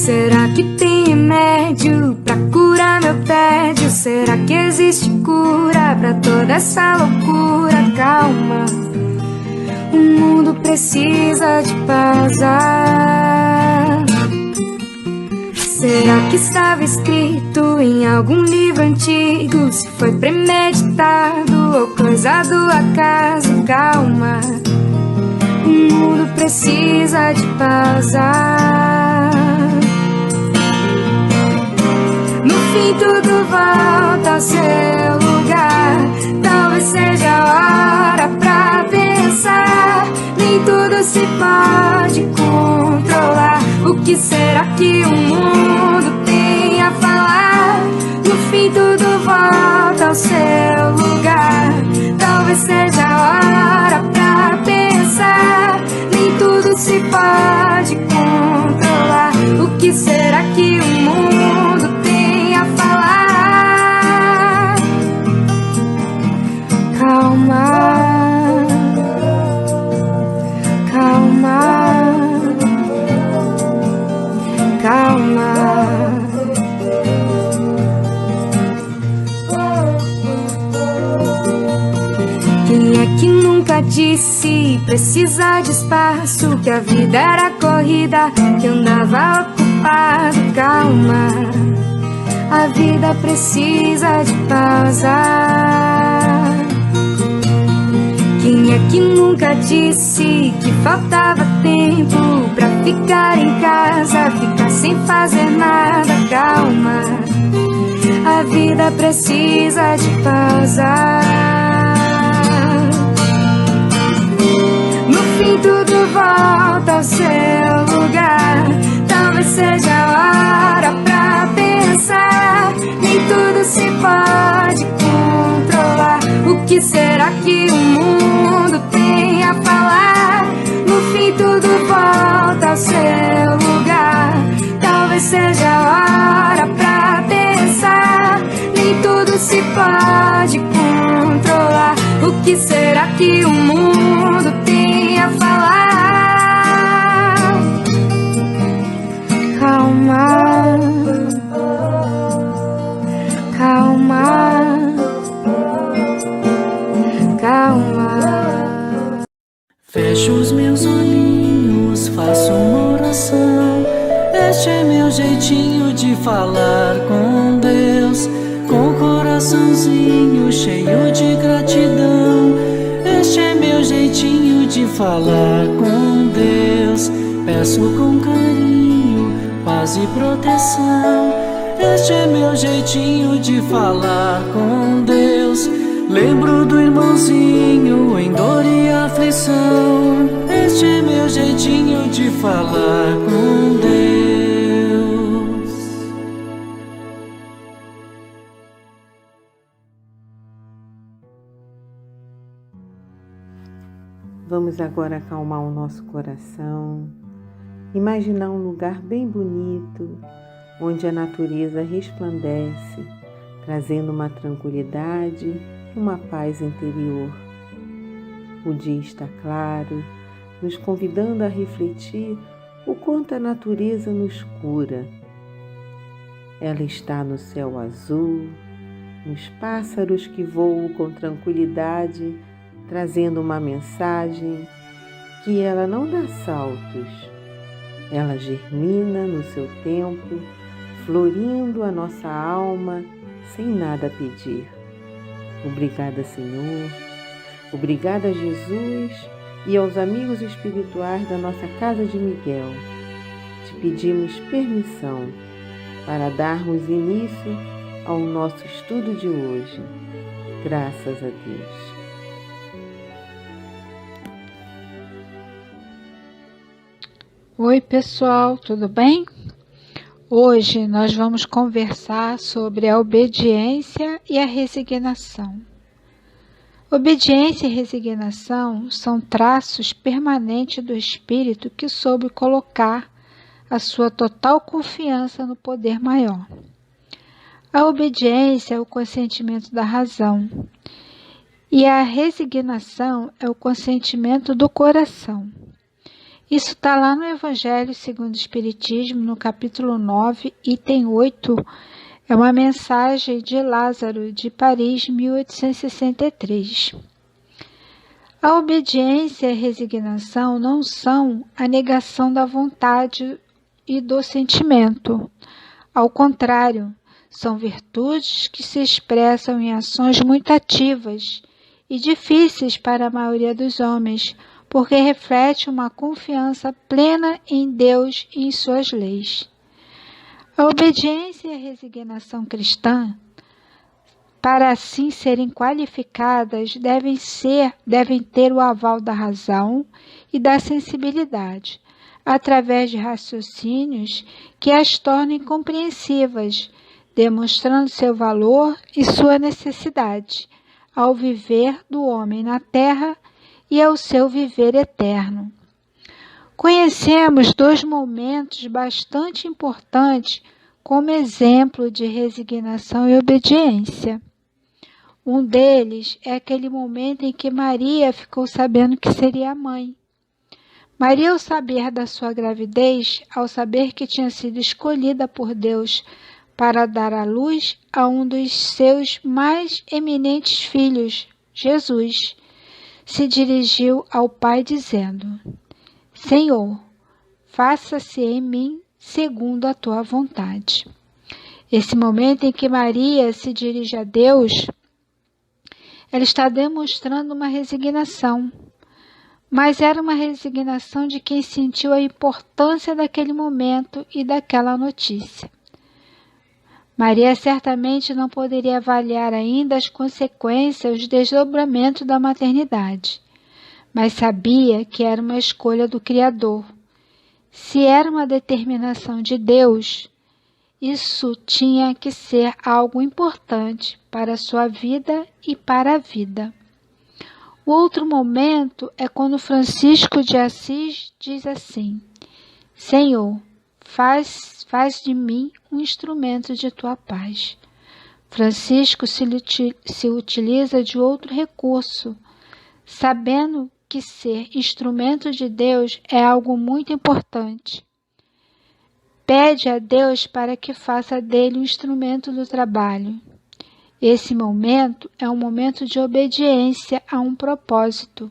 Será que tem remédio pra curar meu tédio? Será que existe cura pra toda essa loucura? Calma, o mundo precisa de paz. Será que estava escrito em algum livro antigo? Se foi premeditado ou coisa do acaso? Calma, o mundo precisa de paz. No fim tudo volta ao seu lugar. Talvez seja a hora pra pensar. Nem tudo se pode controlar. O que será que o mundo tem a falar? No fim tudo volta ao seu lugar. Talvez seja a hora pra pensar. Nem tudo se pode controlar. O que será que o mundo tem a falar? Calma, calma, calma. Quem é que nunca disse precisa de espaço? Que a vida era corrida, que andava ocupado. Calma, a vida precisa de paz. Quem é que nunca disse que faltava tempo pra ficar em casa, ficar sem fazer nada? Calma, a vida precisa de paz. No fim tudo volta ao seu lugar. Talvez seja a hora pra pensar. Nem tudo se pode controlar. O que será que o mundo tem a falar? No fim tudo volta ao seu lugar. Talvez seja a hora pra pensar. Nem tudo se pode controlar. O que será que o mundo tem a falar? Calma, calma, calma. Fecho os meus olhinhos, faço uma oração. Este é meu jeitinho de falar com Deus, com o coraçãozinho cheio de gratidão. Este é meu jeitinho de falar com Deus. Peço com carinho, paz e proteção. Este é meu jeitinho de falar com Deus. Lembro do irmãozinho em dor e aflição. Este é meu jeitinho de falar com Deus. Vamos agora acalmar o nosso coração, imaginar um lugar bem bonito, onde a natureza resplandece, trazendo uma tranquilidade e uma paz interior. O dia está claro, nos convidando a refletir o quanto a natureza nos cura. Ela está no céu azul, nos pássaros que voam com tranquilidade, trazendo uma mensagem que ela não dá saltos. Ela germina no seu tempo, florindo a nossa alma sem nada pedir. Obrigada, Senhor. Obrigada, Jesus, e aos amigos espirituais da nossa Casa de Miguel. Te pedimos permissão para darmos início ao nosso estudo de hoje. Graças a Deus. Oi pessoal, tudo bem? Hoje nós vamos conversar sobre a obediência e a resignação. Obediência e resignação são traços permanentes do espírito que soube colocar a sua total confiança no poder maior. A obediência é o consentimento da razão e a resignação é o consentimento do coração. Isso está lá no Evangelho segundo o Espiritismo, no capítulo 9, item 8. É uma mensagem de Lázaro, de Paris, 1863. A obediência e a resignação não são a negação da vontade e do sentimento. Ao contrário, são virtudes que se expressam em ações muito ativas e difíceis para a maioria dos homens, porque reflete uma confiança plena em Deus e em suas leis. A obediência e a resignação cristã, para assim serem qualificadas, devem ter o aval da razão e da sensibilidade, através de raciocínios que as tornem compreensivas, demonstrando seu valor e sua necessidade ao viver do homem na terra e ao seu viver eterno. Conhecemos 2 momentos bastante importantes como exemplo de resignação e obediência. Um deles é aquele momento em que Maria ficou sabendo que seria mãe. Maria, ao saber da sua gravidez, ao saber que tinha sido escolhida por Deus para dar à luz a um dos seus mais eminentes filhos, Jesus, se dirigiu ao Pai dizendo: Senhor, faça-se em mim segundo a tua vontade. Esse momento em que Maria se dirige a Deus, ela está demonstrando uma resignação, mas era uma resignação de quem sentiu a importância daquele momento e daquela notícia. Maria certamente não poderia avaliar ainda as consequências, os desdobramentos da maternidade, mas sabia que era uma escolha do Criador. Se era uma determinação de Deus, isso tinha que ser algo importante para a sua vida e para a vida. O outro momento é quando Francisco de Assis diz assim: Senhor, faz de mim um instrumento de tua paz. Francisco se utiliza de outro recurso, sabendo que ser instrumento de Deus é algo muito importante. Pede a Deus para que faça dele um instrumento do trabalho. Esse momento é um momento de obediência a um propósito.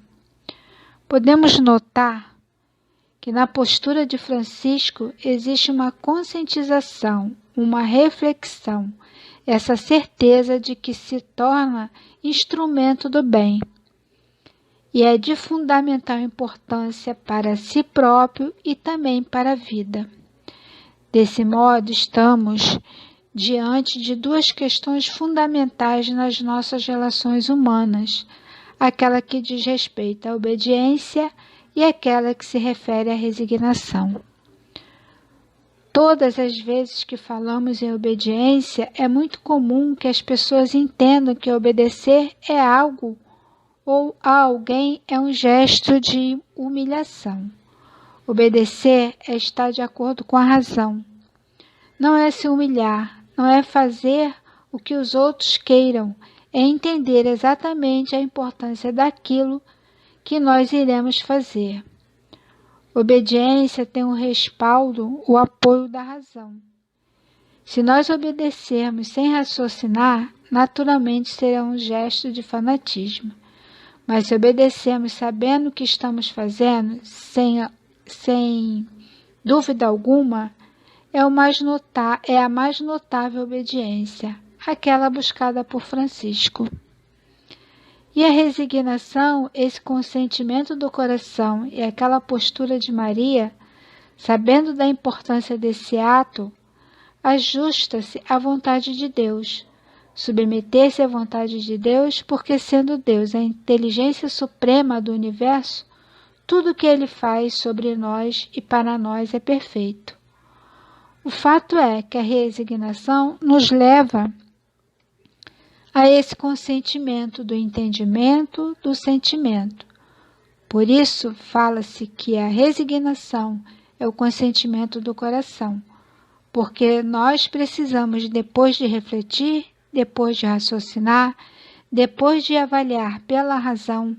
Podemos notar que na postura de Francisco existe uma conscientização, uma reflexão, essa certeza de que se torna instrumento do bem. E é de fundamental importância para si próprio e também para a vida. Desse modo, estamos diante de 2 questões fundamentais nas nossas relações humanas, aquela que diz respeito à obediência e aquela que se refere à resignação. Todas as vezes que falamos em obediência, é muito comum que as pessoas entendam que obedecer é algo ou a alguém é um gesto de humilhação. Obedecer é estar de acordo com a razão. Não é se humilhar, não é fazer o que os outros queiram, é entender exatamente a importância daquilo que nós iremos fazer. Obediência tem o respaldo, o apoio da razão. Se nós obedecermos sem raciocinar, naturalmente será um gesto de fanatismo. Mas se obedecermos sabendo o que estamos fazendo, sem dúvida alguma, é a mais notável obediência, aquela buscada por Francisco. E a resignação, esse consentimento do coração e aquela postura de Maria, sabendo da importância desse ato, ajusta-se à vontade de Deus. Submeter-se à vontade de Deus, porque sendo Deus a inteligência suprema do universo, tudo o que Ele faz sobre nós e para nós é perfeito. O fato é que a resignação nos leva a esse consentimento do entendimento, do sentimento. Por isso, fala-se que a resignação é o consentimento do coração, porque nós precisamos, depois de refletir, depois de raciocinar, depois de avaliar pela razão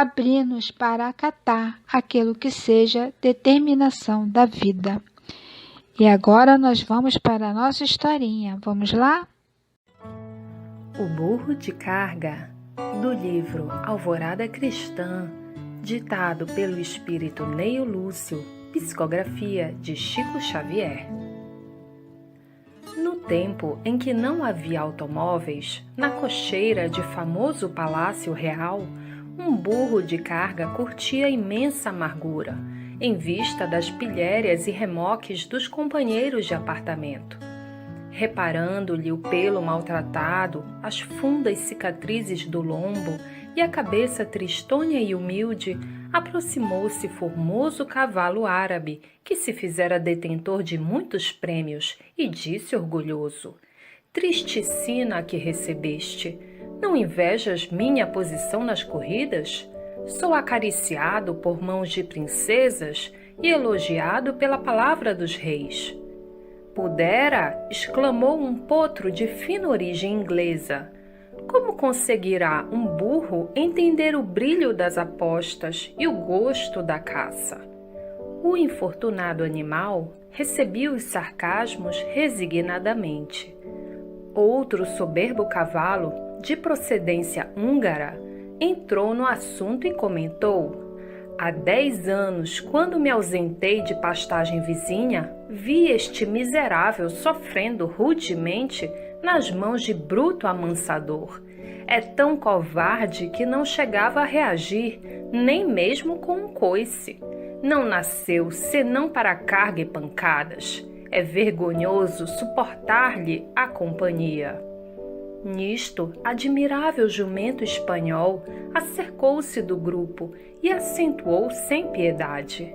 abrir-nos para acatar aquilo que seja determinação da vida. E agora nós vamos para a nossa historinha. Vamos lá? O Burro de Carga, do livro Alvorada Cristã, ditado pelo espírito Neio Lúcio, psicografia de Chico Xavier. No tempo em que não havia automóveis, na cocheira de famoso Palácio Real, um burro de carga curtia imensa amargura, em vista das pilhérias e remoques dos companheiros de apartamento. Reparando-lhe o pelo maltratado, as fundas cicatrizes do lombo e a cabeça tristonha e humilde, aproximou-se formoso cavalo árabe, que se fizera detentor de muitos prêmios, e disse orgulhoso: Triste sina que recebeste, não invejas minha posição nas corridas? Sou acariciado por mãos de princesas e elogiado pela palavra dos reis. Pudera, exclamou um potro de fina origem inglesa, como conseguirá um burro entender o brilho das apostas e o gosto da caça? O infortunado animal recebia os sarcasmos resignadamente. Outro soberbo cavalo, de procedência húngara, entrou no assunto e comentou: Há 10 anos, quando me ausentei de pastagem vizinha, vi este miserável sofrendo rudemente nas mãos de bruto amansador. É tão covarde que não chegava a reagir, nem mesmo com um coice. Não nasceu senão para carga e pancadas. É vergonhoso suportar-lhe a companhia. Nisto, admirável jumento espanhol acercou-se do grupo e acentuou sem piedade: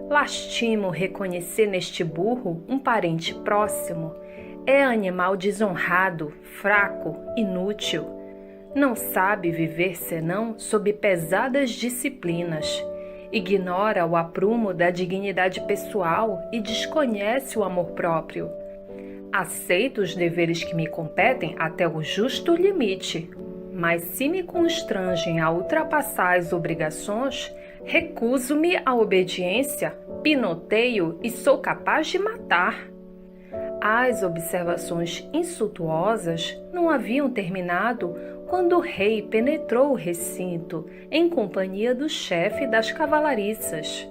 Lastimo reconhecer neste burro um parente próximo. É animal desonrado, fraco, inútil. Não sabe viver senão sob pesadas disciplinas. Ignora o aprumo da dignidade pessoal e desconhece o amor próprio. Aceito os deveres que me competem até o justo limite, mas se me constrangem a ultrapassar as obrigações, recuso-me à obediência, pinoteio e sou capaz de matar. As observações insultuosas não haviam terminado quando o rei penetrou o recinto em companhia do chefe das cavalariças.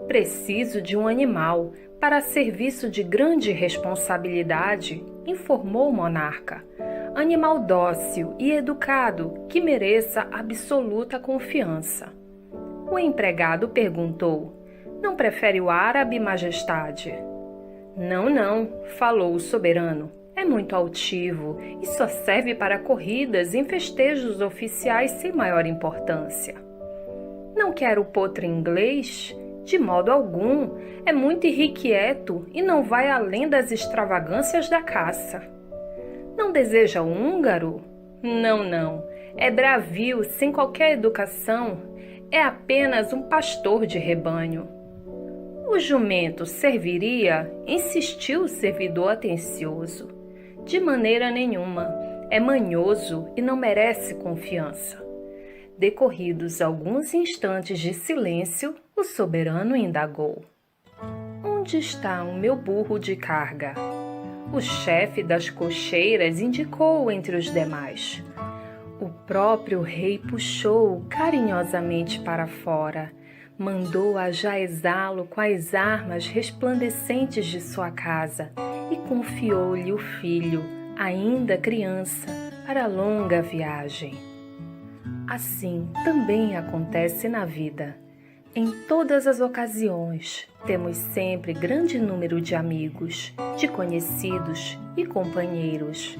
Preciso de um animal para serviço de grande responsabilidade, informou o monarca. Animal dócil e educado que mereça absoluta confiança. O empregado perguntou: Não prefere o árabe, majestade? Não, falou o soberano. É muito altivo e só serve para corridas em festejos oficiais sem maior importância. Não quero o potro inglês? De modo algum, é muito irrequieto e não vai além das extravagâncias da caça. Não deseja o húngaro? Não, é bravio, sem qualquer educação, é apenas um pastor de rebanho. O jumento serviria? Insistiu o servidor atencioso. De maneira nenhuma, é manhoso e não merece confiança. Decorridos alguns instantes de silêncio, o soberano indagou: Onde está o meu burro de carga? O chefe das cocheiras indicou-o entre os demais. O próprio rei puxou-o carinhosamente para fora, mandou ajaezá-lo com as armas resplandecentes de sua casa e confiou-lhe o filho, ainda criança, para a longa viagem. Assim também acontece na vida. Em todas as ocasiões, temos sempre grande número de amigos, de conhecidos e companheiros,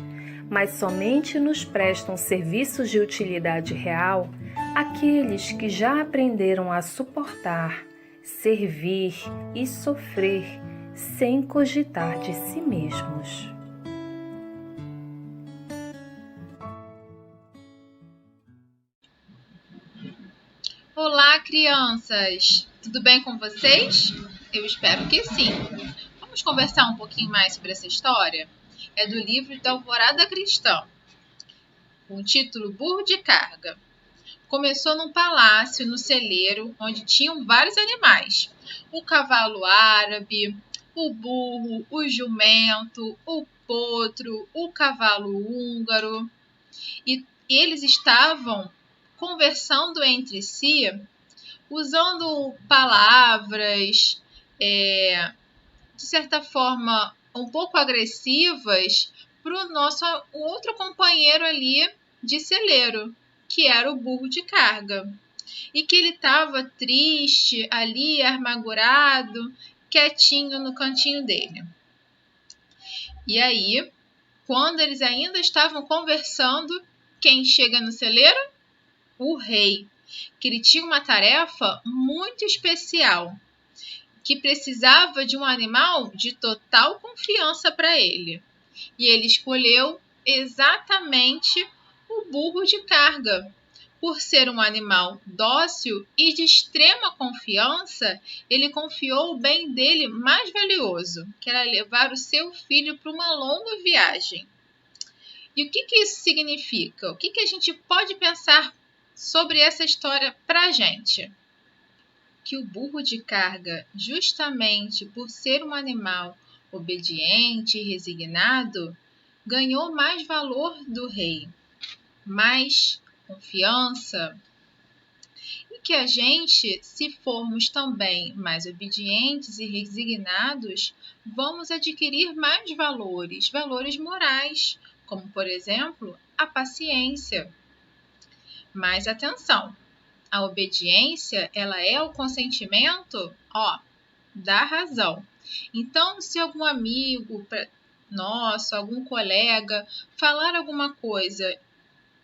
mas somente nos prestam serviços de utilidade real aqueles que já aprenderam a suportar, servir e sofrer sem cogitar de si mesmos. Olá, crianças! Tudo bem com vocês? Eu espero que sim. Vamos conversar um pouquinho mais sobre essa história? É do livro de Alvorada Cristã, com o título Burro de Carga. começou num palácio, no celeiro, onde tinham vários animais. O cavalo árabe, o burro, o jumento, o potro, o cavalo húngaro. E eles estavam conversando entre si, usando palavras, de certa forma, um pouco agressivas para o nosso outro companheiro ali de celeiro, que era o burro de carga. E que ele estava triste ali, amargurado, quietinho no cantinho dele. E aí, quando eles ainda estavam conversando, quem chega no celeiro? O rei, que ele tinha uma tarefa muito especial, que precisava de um animal de total confiança para ele. E ele escolheu exatamente o burro de carga. Por ser um animal dócil e de extrema confiança, ele confiou o bem dele mais valioso, que era levar o seu filho para uma longa viagem. E o que isso significa? O que a gente pode pensar sobre essa história para a gente? Que o burro de carga, justamente por ser um animal obediente e resignado, ganhou mais valor do rei, mais confiança. E que a gente, se formos também mais obedientes e resignados, vamos adquirir mais valores morais, como, por exemplo, a paciência. Mas atenção, a obediência, ela é o consentimento, da razão. Então, se algum amigo nosso, algum colega, falar alguma coisa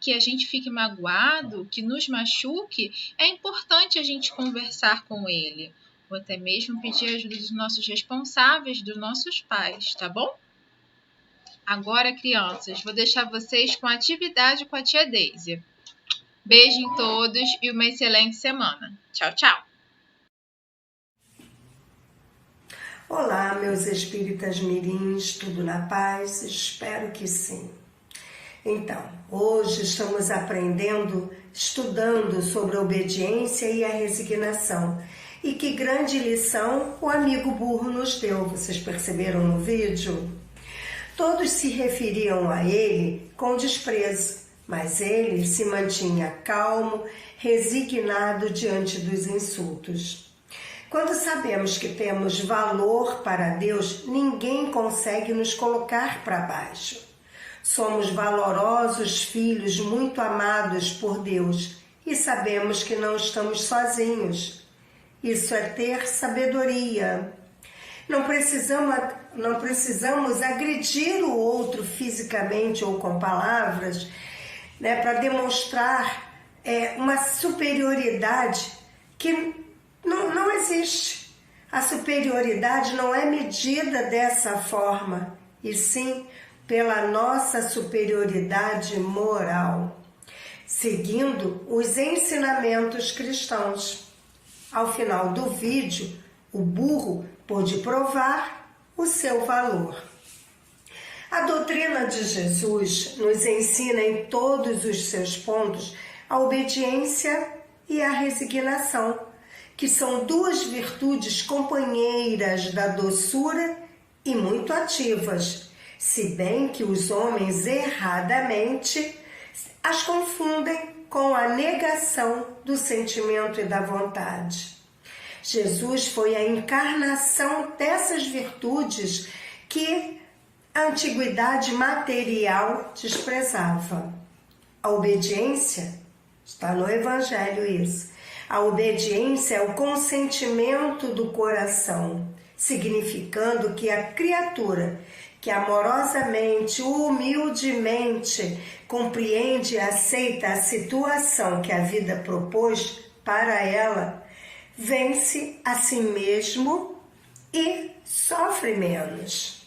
que a gente fique magoado, que nos machuque, é importante a gente conversar com ele, ou até mesmo pedir ajuda dos nossos responsáveis, dos nossos pais, tá bom? Agora, crianças, vou deixar vocês com a atividade com a tia Daisy. Beijo em todos e uma excelente semana. Tchau, tchau! Olá, meus espíritas mirins, tudo na paz? Espero que sim. Então, hoje estamos estudando sobre a obediência e a resignação. E que grande lição o amigo burro nos deu, vocês perceberam no vídeo? Todos se referiam a ele com desprezo, mas ele se mantinha calmo, resignado diante dos insultos. Quando sabemos que temos valor para Deus, ninguém consegue nos colocar para baixo. Somos valorosos filhos muito amados por Deus e sabemos que não estamos sozinhos. Isso é ter sabedoria. Não precisamos agredir o outro fisicamente ou com palavras, para demonstrar uma superioridade que não existe. A superioridade não é medida dessa forma, e sim pela nossa superioridade moral, seguindo os ensinamentos cristãos. Ao final do vídeo, o burro pôde provar o seu valor. A doutrina de Jesus nos ensina em todos os seus pontos a obediência e a resignação, que são duas virtudes companheiras da doçura e muito ativas, se bem que os homens erradamente as confundem com a negação do sentimento e da vontade. Jesus foi a encarnação dessas virtudes que a antiguidade material desprezava. A obediência, está no Evangelho isso, a obediência é o consentimento do coração, significando que a criatura que amorosamente, humildemente compreende e aceita a situação que a vida propôs para ela, vence a si mesmo e sofre menos.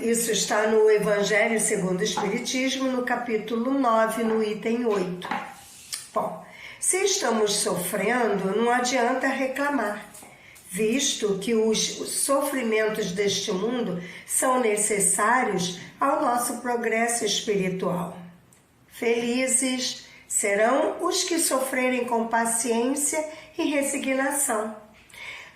Isso está no Evangelho segundo o Espiritismo, no capítulo 9, no item 8. Bom, se estamos sofrendo, não adianta reclamar, visto que os sofrimentos deste mundo são necessários ao nosso progresso espiritual. Felizes serão os que sofrerem com paciência e resignação.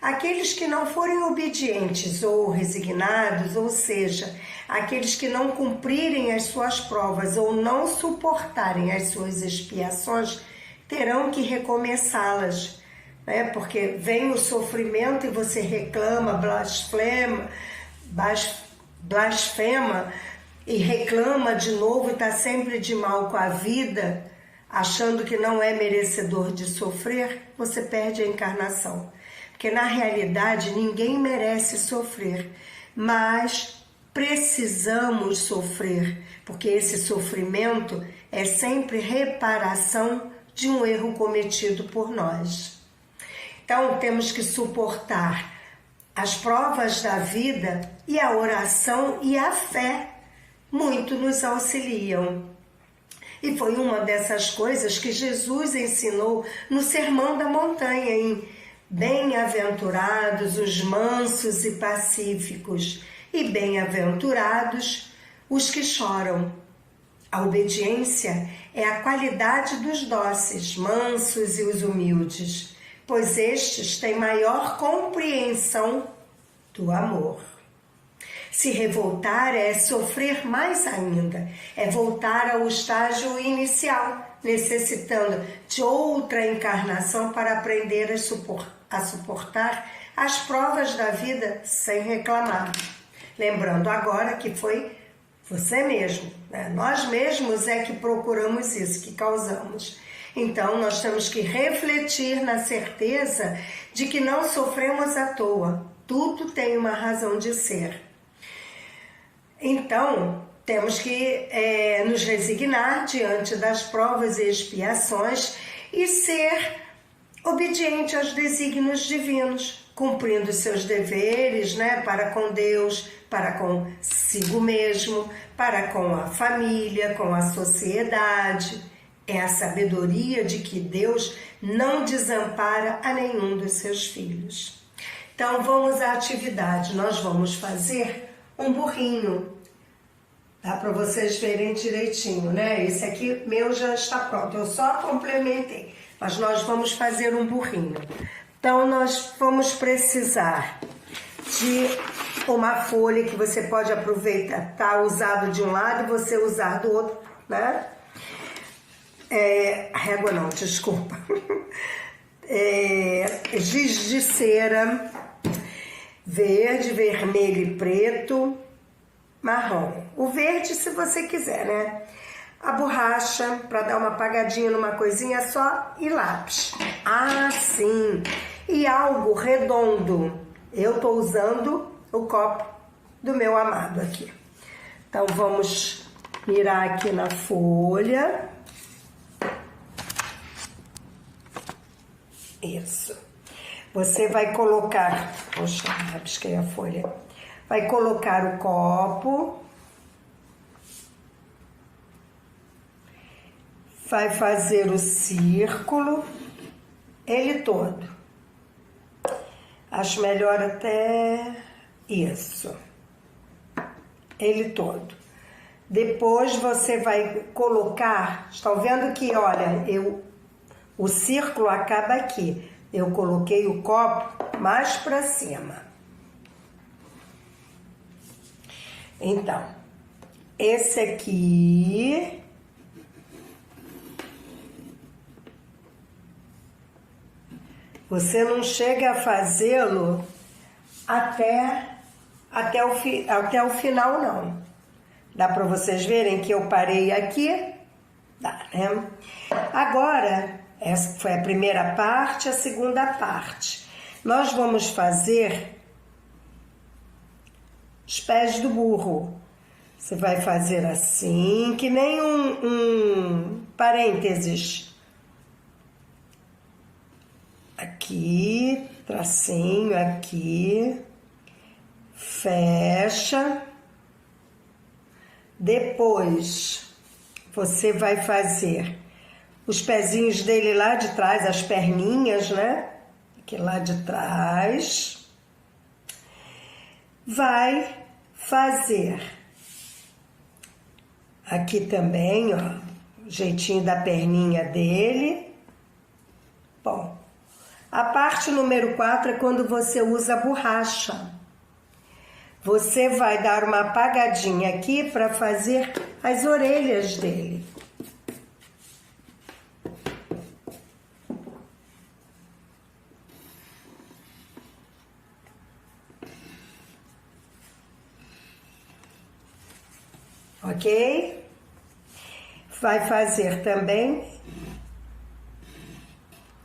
Aqueles que não forem obedientes ou resignados, ou seja, aqueles que não cumprirem as suas provas ou não suportarem as suas expiações, terão que recomeçá-las, né? Porque vem o sofrimento e você reclama, blasfema e reclama de novo e está sempre de mal com a vida, achando que não é merecedor de sofrer, você perde a encarnação. Porque na realidade ninguém merece sofrer, mas precisamos sofrer, porque esse sofrimento é sempre reparação de um erro cometido por nós. Então temos que suportar as provas da vida, e a oração e a fé muito nos auxiliam. E foi uma dessas coisas que Jesus ensinou no Sermão da Montanha, em bem-aventurados os mansos e pacíficos, e bem-aventurados os que choram. A obediência é a qualidade dos dóceis, mansos e os humildes, pois estes têm maior compreensão do amor. Se revoltar é sofrer mais ainda, é voltar ao estágio inicial, necessitando de outra encarnação para aprender a suportar as provas da vida sem reclamar. Lembrando agora que foi você mesmo, né? Nós mesmos é que procuramos isso, que causamos. Então nós temos que refletir na certeza de que não sofremos à toa, tudo tem uma razão de ser. Então, temos que nos resignar diante das provas e expiações e ser obediente aos desígnios divinos, cumprindo seus deveres, né, para com Deus, para consigo mesmo, para com a família, com a sociedade. É a sabedoria de que Deus não desampara a nenhum dos seus filhos. Então, vamos à atividade. Nós vamos fazer um burrinho. Dá para vocês verem direitinho, né? Esse aqui meu já está pronto, eu só complementei. Mas nós vamos fazer um burrinho. Então, nós vamos precisar de uma folha que você pode aproveitar, tá usado de um lado e você usar do outro, né? Régua não, desculpa. Giz de cera, verde, vermelho e preto, marrom. O verde, se você quiser, né? A borracha, para dar uma apagadinha numa coisinha só, e lápis. Ah, sim! E algo redondo. Eu estou usando o copo do meu amado aqui. Então, vamos mirar aqui na folha. Isso. Você vai colocar... Poxa, rabisquei a folha. Vai colocar o copo. Vai fazer o círculo. Ele todo. Acho melhor até isso. Ele todo. Depois você vai colocar... Estão vendo que, olha, o círculo acaba aqui. Eu coloquei o copo mais para cima. Então, esse aqui... Você não chega a fazê-lo até o final, não. Dá para vocês verem que eu parei aqui? Dá, né? Agora, essa foi a primeira parte, a segunda parte. Nós vamos fazer os pés do burro. Você vai fazer assim, que nem um parênteses. Aqui, tracinho aqui, fecha. Depois, você vai fazer os pezinhos dele lá de trás, as perninhas, né? Aqui lá de trás. Vai fazer aqui também, ó, jeitinho da perninha dele. Bom, a parte número 4 é quando você usa a borracha. Você vai dar uma apagadinha aqui para fazer as orelhas dele. Ok? Vai fazer também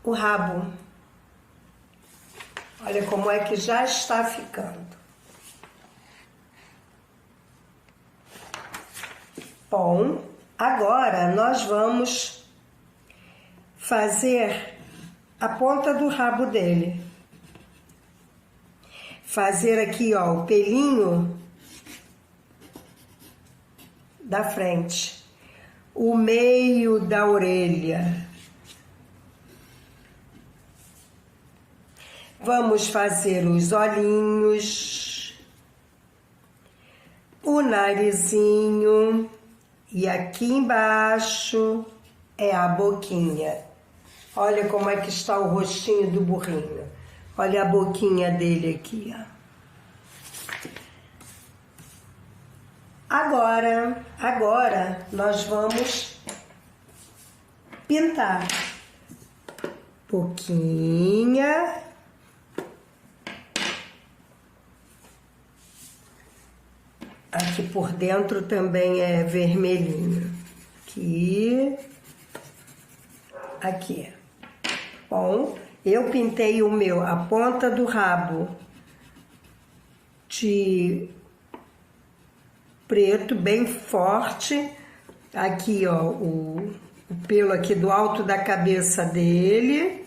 o rabo. Olha como é que já está ficando. Bom, agora nós vamos fazer a ponta do rabo dele. Fazer aqui, ó, o pelinho da frente, o meio da orelha. Vamos fazer os olhinhos, o narizinho e aqui embaixo é a boquinha. Olha como é que está o rostinho do burrinho. Olha a boquinha dele aqui, ó. Agora nós vamos pintar. Boquinha. Aqui por dentro também é vermelhinho. Aqui. Bom, eu pintei a ponta do rabo de preto, bem forte. Aqui, ó, o pelo aqui do alto da cabeça dele.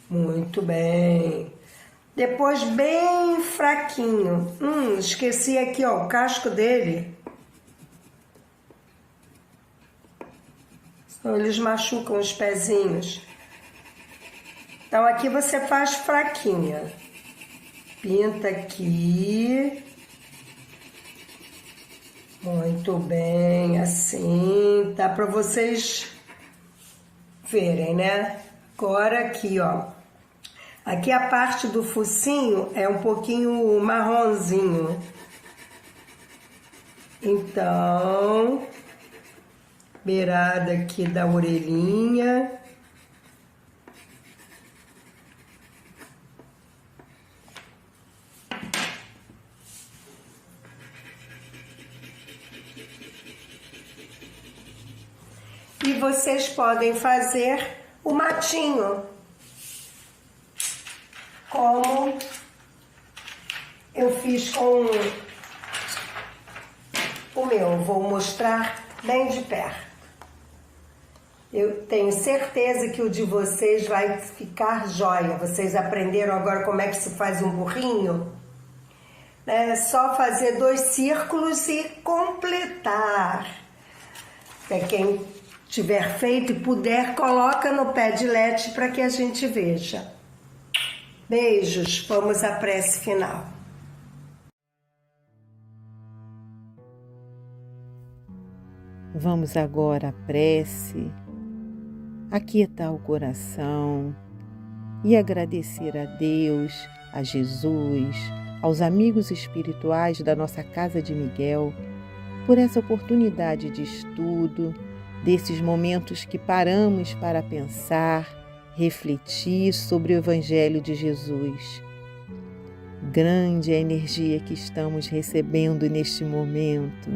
Muito bem. Depois bem fraquinho. Esqueci aqui, ó, o casco dele. Eles machucam os pezinhos. Então aqui você faz fraquinha. Pinta aqui. Muito bem, assim. Dá para vocês verem, né? Agora aqui, ó. Aqui a parte do focinho é um pouquinho marronzinho. Então, beirada aqui da orelhinha. E vocês podem fazer o matinho, como eu fiz com o meu. Vou mostrar bem de perto. Eu tenho certeza que o de vocês vai ficar jóia. Vocês aprenderam agora como é que se faz um burrinho? É só fazer 2 círculos e completar. Quem tiver feito e puder, coloca no Padlet para que a gente veja. Beijos, vamos à prece final. Vamos agora à prece, aquietar o coração e agradecer a Deus, a Jesus, aos amigos espirituais da nossa Casa de Miguel, por essa oportunidade de estudo, desses momentos que paramos para pensar, refletir sobre o Evangelho de Jesus. Grande é a energia que estamos recebendo neste momento.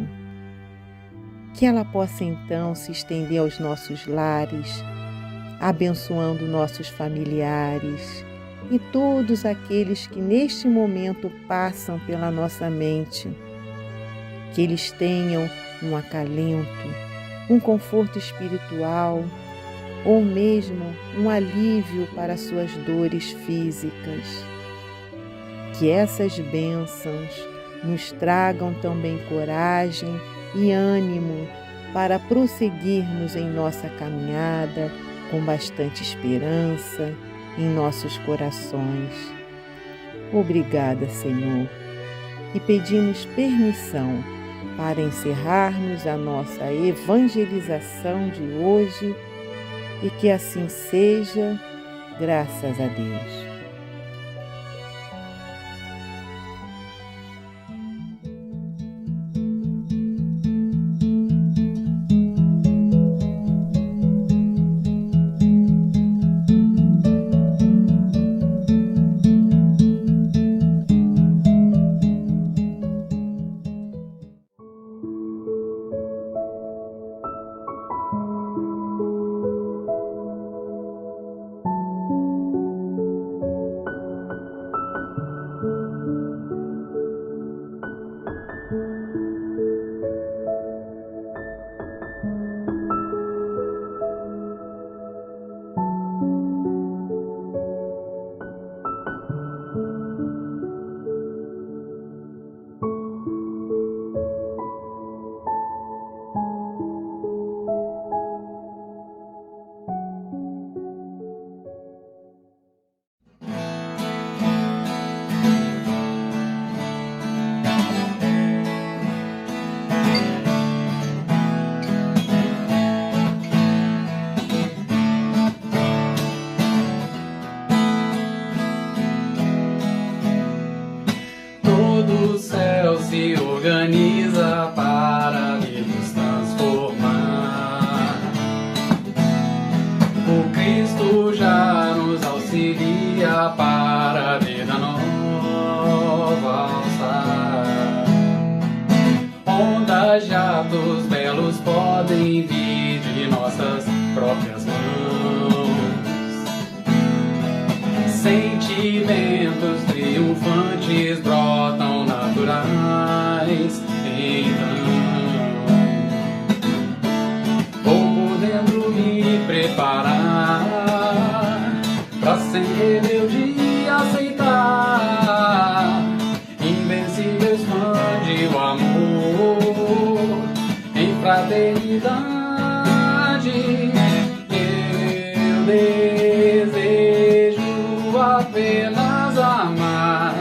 Que ela possa então se estender aos nossos lares, abençoando nossos familiares e todos aqueles que neste momento passam pela nossa mente. Que eles tenham um acalento, um conforto espiritual ou mesmo um alívio para suas dores físicas. Que essas bênçãos nos tragam também coragem e ânimo para prosseguirmos em nossa caminhada com bastante esperança em nossos corações. Obrigada, Senhor, e pedimos permissão para encerrarmos a nossa evangelização de hoje, e que assim seja, graças a Deus. Todo o céu se organiza para nos transformar. O Cristo já nos auxilia para a vida nova alçar. Ondas, jatos belos podem vir de nossas próprias mãos. Sentimentos triunfantes brotam naturais, então vou por dentro me preparar pra sem rebeldia aceitar. Invencível expande o amor em fraternidade. Eu desejo apenas amar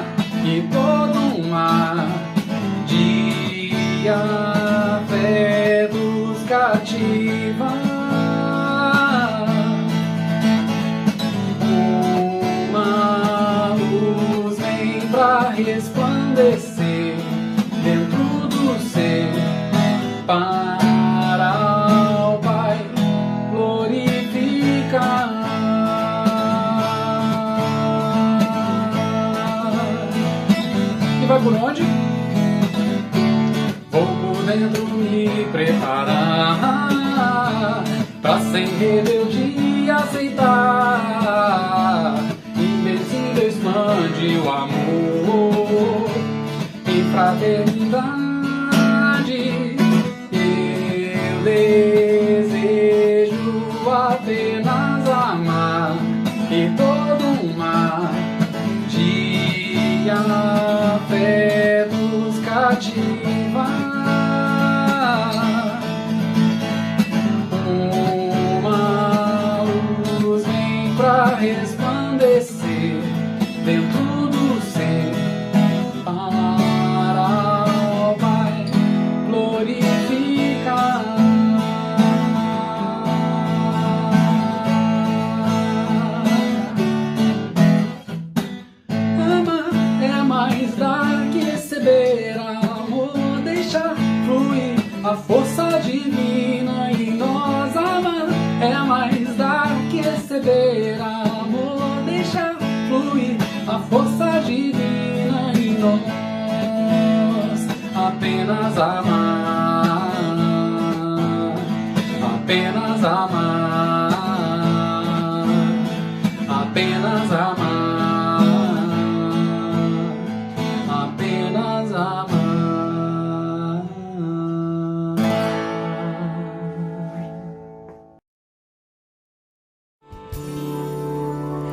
e todo um mar de afetos cativar. Uma luz vem pra resplandecer dentro do ser para o Pai glorificar. E vai por onde? Vou por dentro me preparar pra sem rebeldia aceitar. Invencível expande o amor em fraternidade. Eu desejo apenas amar e todo um mar de afetos cativar. Uma luz vem pra resplandecer dentro do ser para o Pai glorificar. Amar é mais dar que receber, amor, deixar fluir a força divina em nós. Amar é mais dar que receber, amor, deixar fluir a força divina em nós. Apenas amar, apenas amar, apenas amar, apenas amar.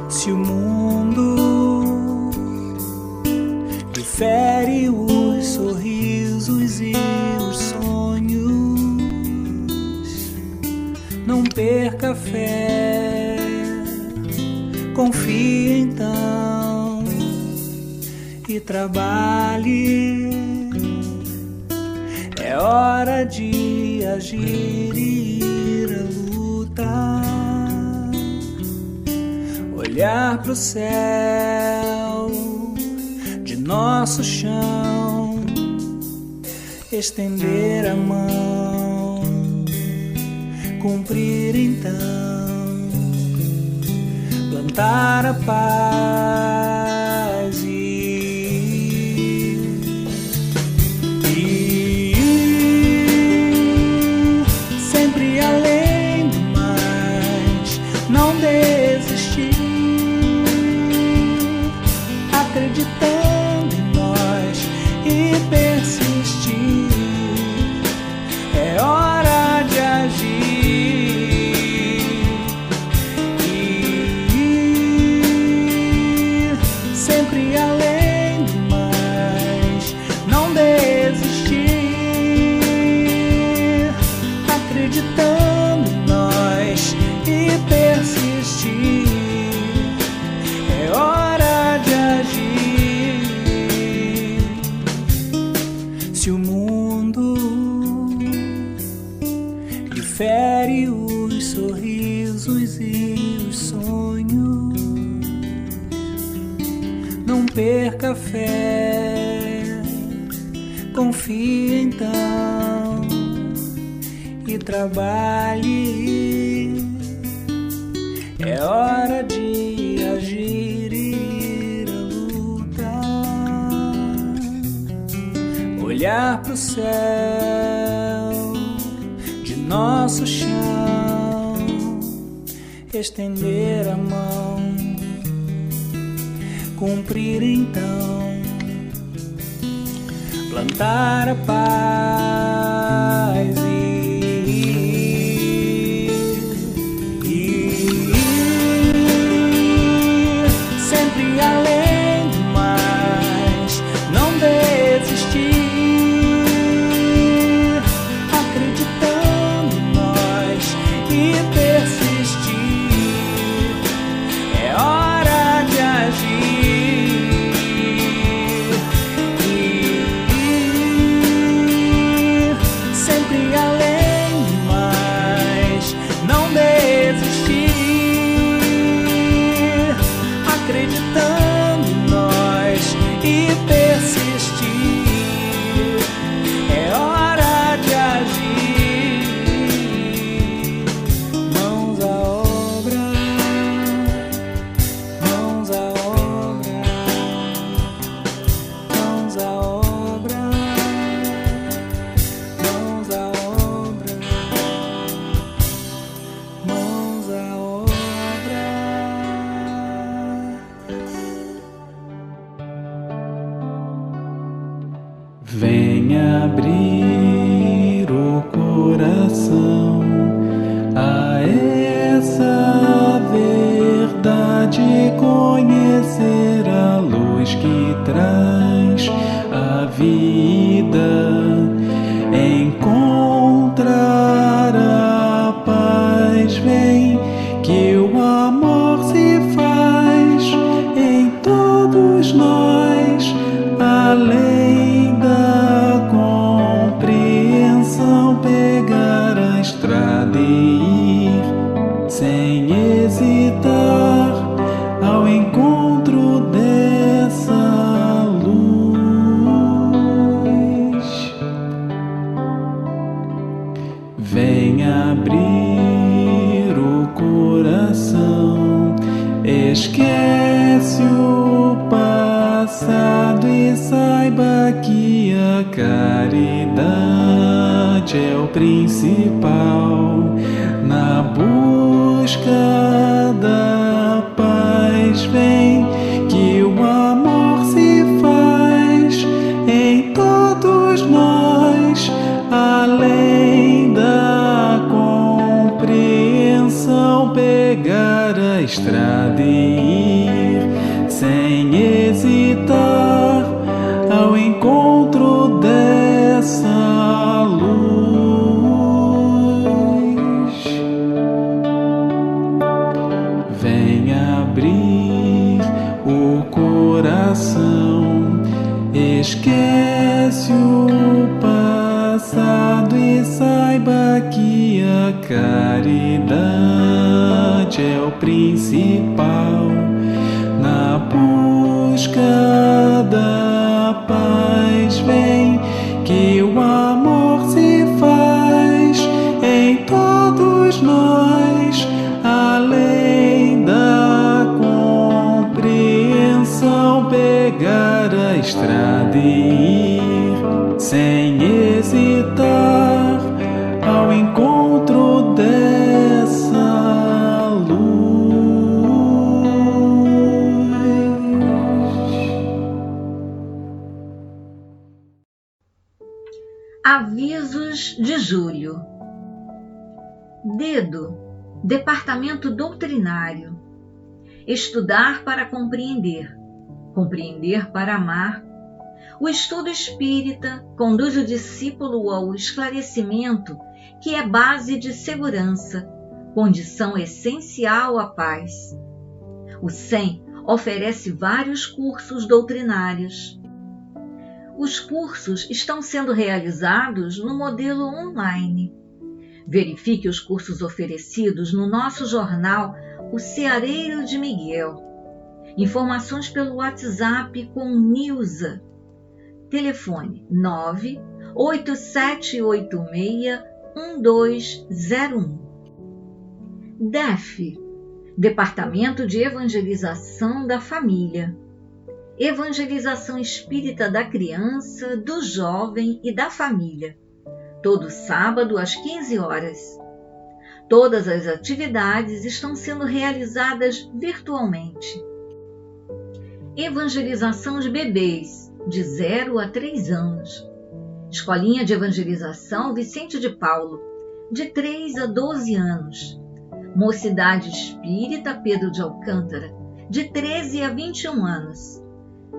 Se o mundo difere os sorrisos e os sonhos, não perca a fé, confie então e trabalhe. É hora de agir e ir à luta. Olhar pro céu de nosso chão, estender a mão, cumprir então, plantar a paz e sempre além do mais, não desistir, acreditando em nós e persistir. É hora de agir e sempre além do mais, não desistir, acreditando em nós e persistir. É hora de agir. Se o mundo lhe fere os sorrisos e os sonhos, não perca a fé, confie então e trabalhe. É hora de agir e ir à luta, olhar pro céu de nosso chão, estender a mão, cumprir então, plantar a paz sempre além do mais, não desistir, acreditando em nós e persistir. É hora de agir e sempre além do mais, não desistir, acreditando em nós e persistir. É hora de agir. Mãos à obra, mãos à obra, mãos à obra, mãos à obra, mãos à obra. Venha abrir o coração a essa verdade, conhecer a luz que traz a vida, encontrar a paz. Vem que o amor se faz em todos nós, além da compreensão, pegar a estrada e ir sem hesitar ao encontro dessa luz. Venha abrir o coração, esquece o passado e saiba que a caridade é o principal na busca da paz. Vem que o amor se faz em todos nós, além da compreensão, pegar a estrada e ir sem hesitar ao encontro dessa luz. Venha abrir o coração, esquece o passado passado e saiba que a caridade é o principal na busca da paz. Vem que o amor se faz em todos nós, além da compreensão, pegar a estrada e ir sem hesitar ao encontro dessa luz. Avisos de julho. Dedo, Departamento Doutrinário. Estudar para compreender, compreender para amar. O estudo espírita conduz o discípulo ao esclarecimento, que é base de segurança, condição essencial à paz. O SEM oferece vários cursos doutrinários. Os cursos estão sendo realizados no modelo online. Verifique os cursos oferecidos no nosso jornal O Ceareiro de Miguel. Informações pelo WhatsApp com Nilza. Telefone 987861201. DEF, Departamento de Evangelização da Família. Evangelização espírita da criança, do jovem e da família. Todo sábado às 15 horas. Todas as atividades estão sendo realizadas virtualmente. Evangelização de bebês, de 0 a 3 anos. Escolinha de Evangelização Vicente de Paulo, de 3 a 12 anos. Mocidade Espírita Pedro de Alcântara, de 13 a 21 anos.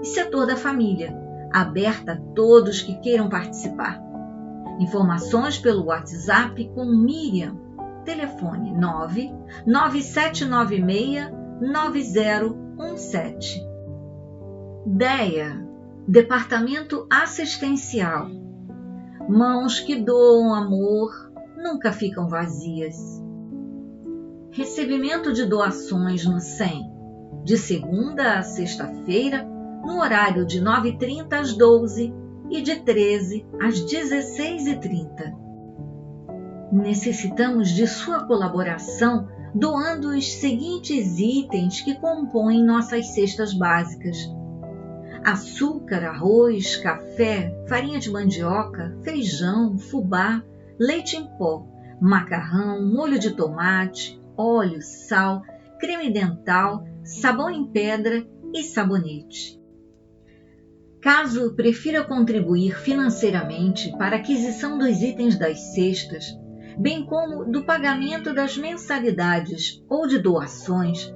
E Setor da Família, aberta a todos que queiram participar. Informações pelo WhatsApp com Miriam. Telefone 997969017. DEA, Departamento Assistencial. Mãos que doam amor nunca ficam vazias. Recebimento de doações no SEM, de segunda a sexta-feira, no horário de 9h30 às 12h e de 13 às 16h30. Necessitamos de sua colaboração doando os seguintes itens que compõem nossas cestas básicas: açúcar, arroz, café, farinha de mandioca, feijão, fubá, leite em pó, macarrão, molho de tomate, óleo, sal, creme dental, sabão em pedra e sabonete. Caso prefira contribuir financeiramente para a aquisição dos itens das cestas, bem como do pagamento das mensalidades ou de doações,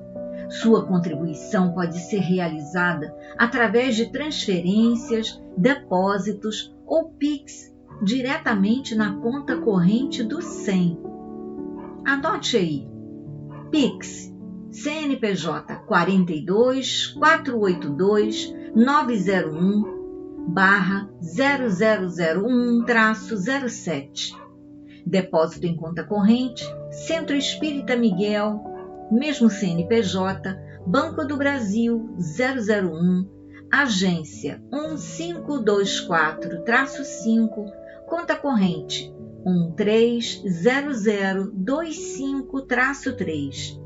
sua contribuição pode ser realizada através de transferências, depósitos ou PIX diretamente na conta corrente do SEM. Anote aí: PIX CNPJ 42 482 901/0001-07. Depósito em conta corrente, Centro Espírita Miguel, mesmo CNPJ, Banco do Brasil 001, Agência 1524-5, Conta corrente 130025-3.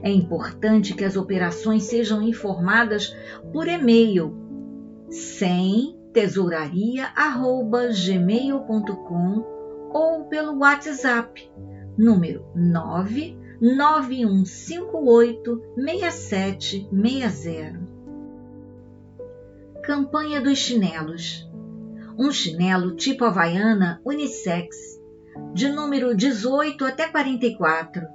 É importante que as operações sejam informadas por e-mail semtesouraria@gmail.com ou pelo WhatsApp, número 991586760. Campanha dos chinelos. Um chinelo tipo Havaiana unissex, de número 18 até 44.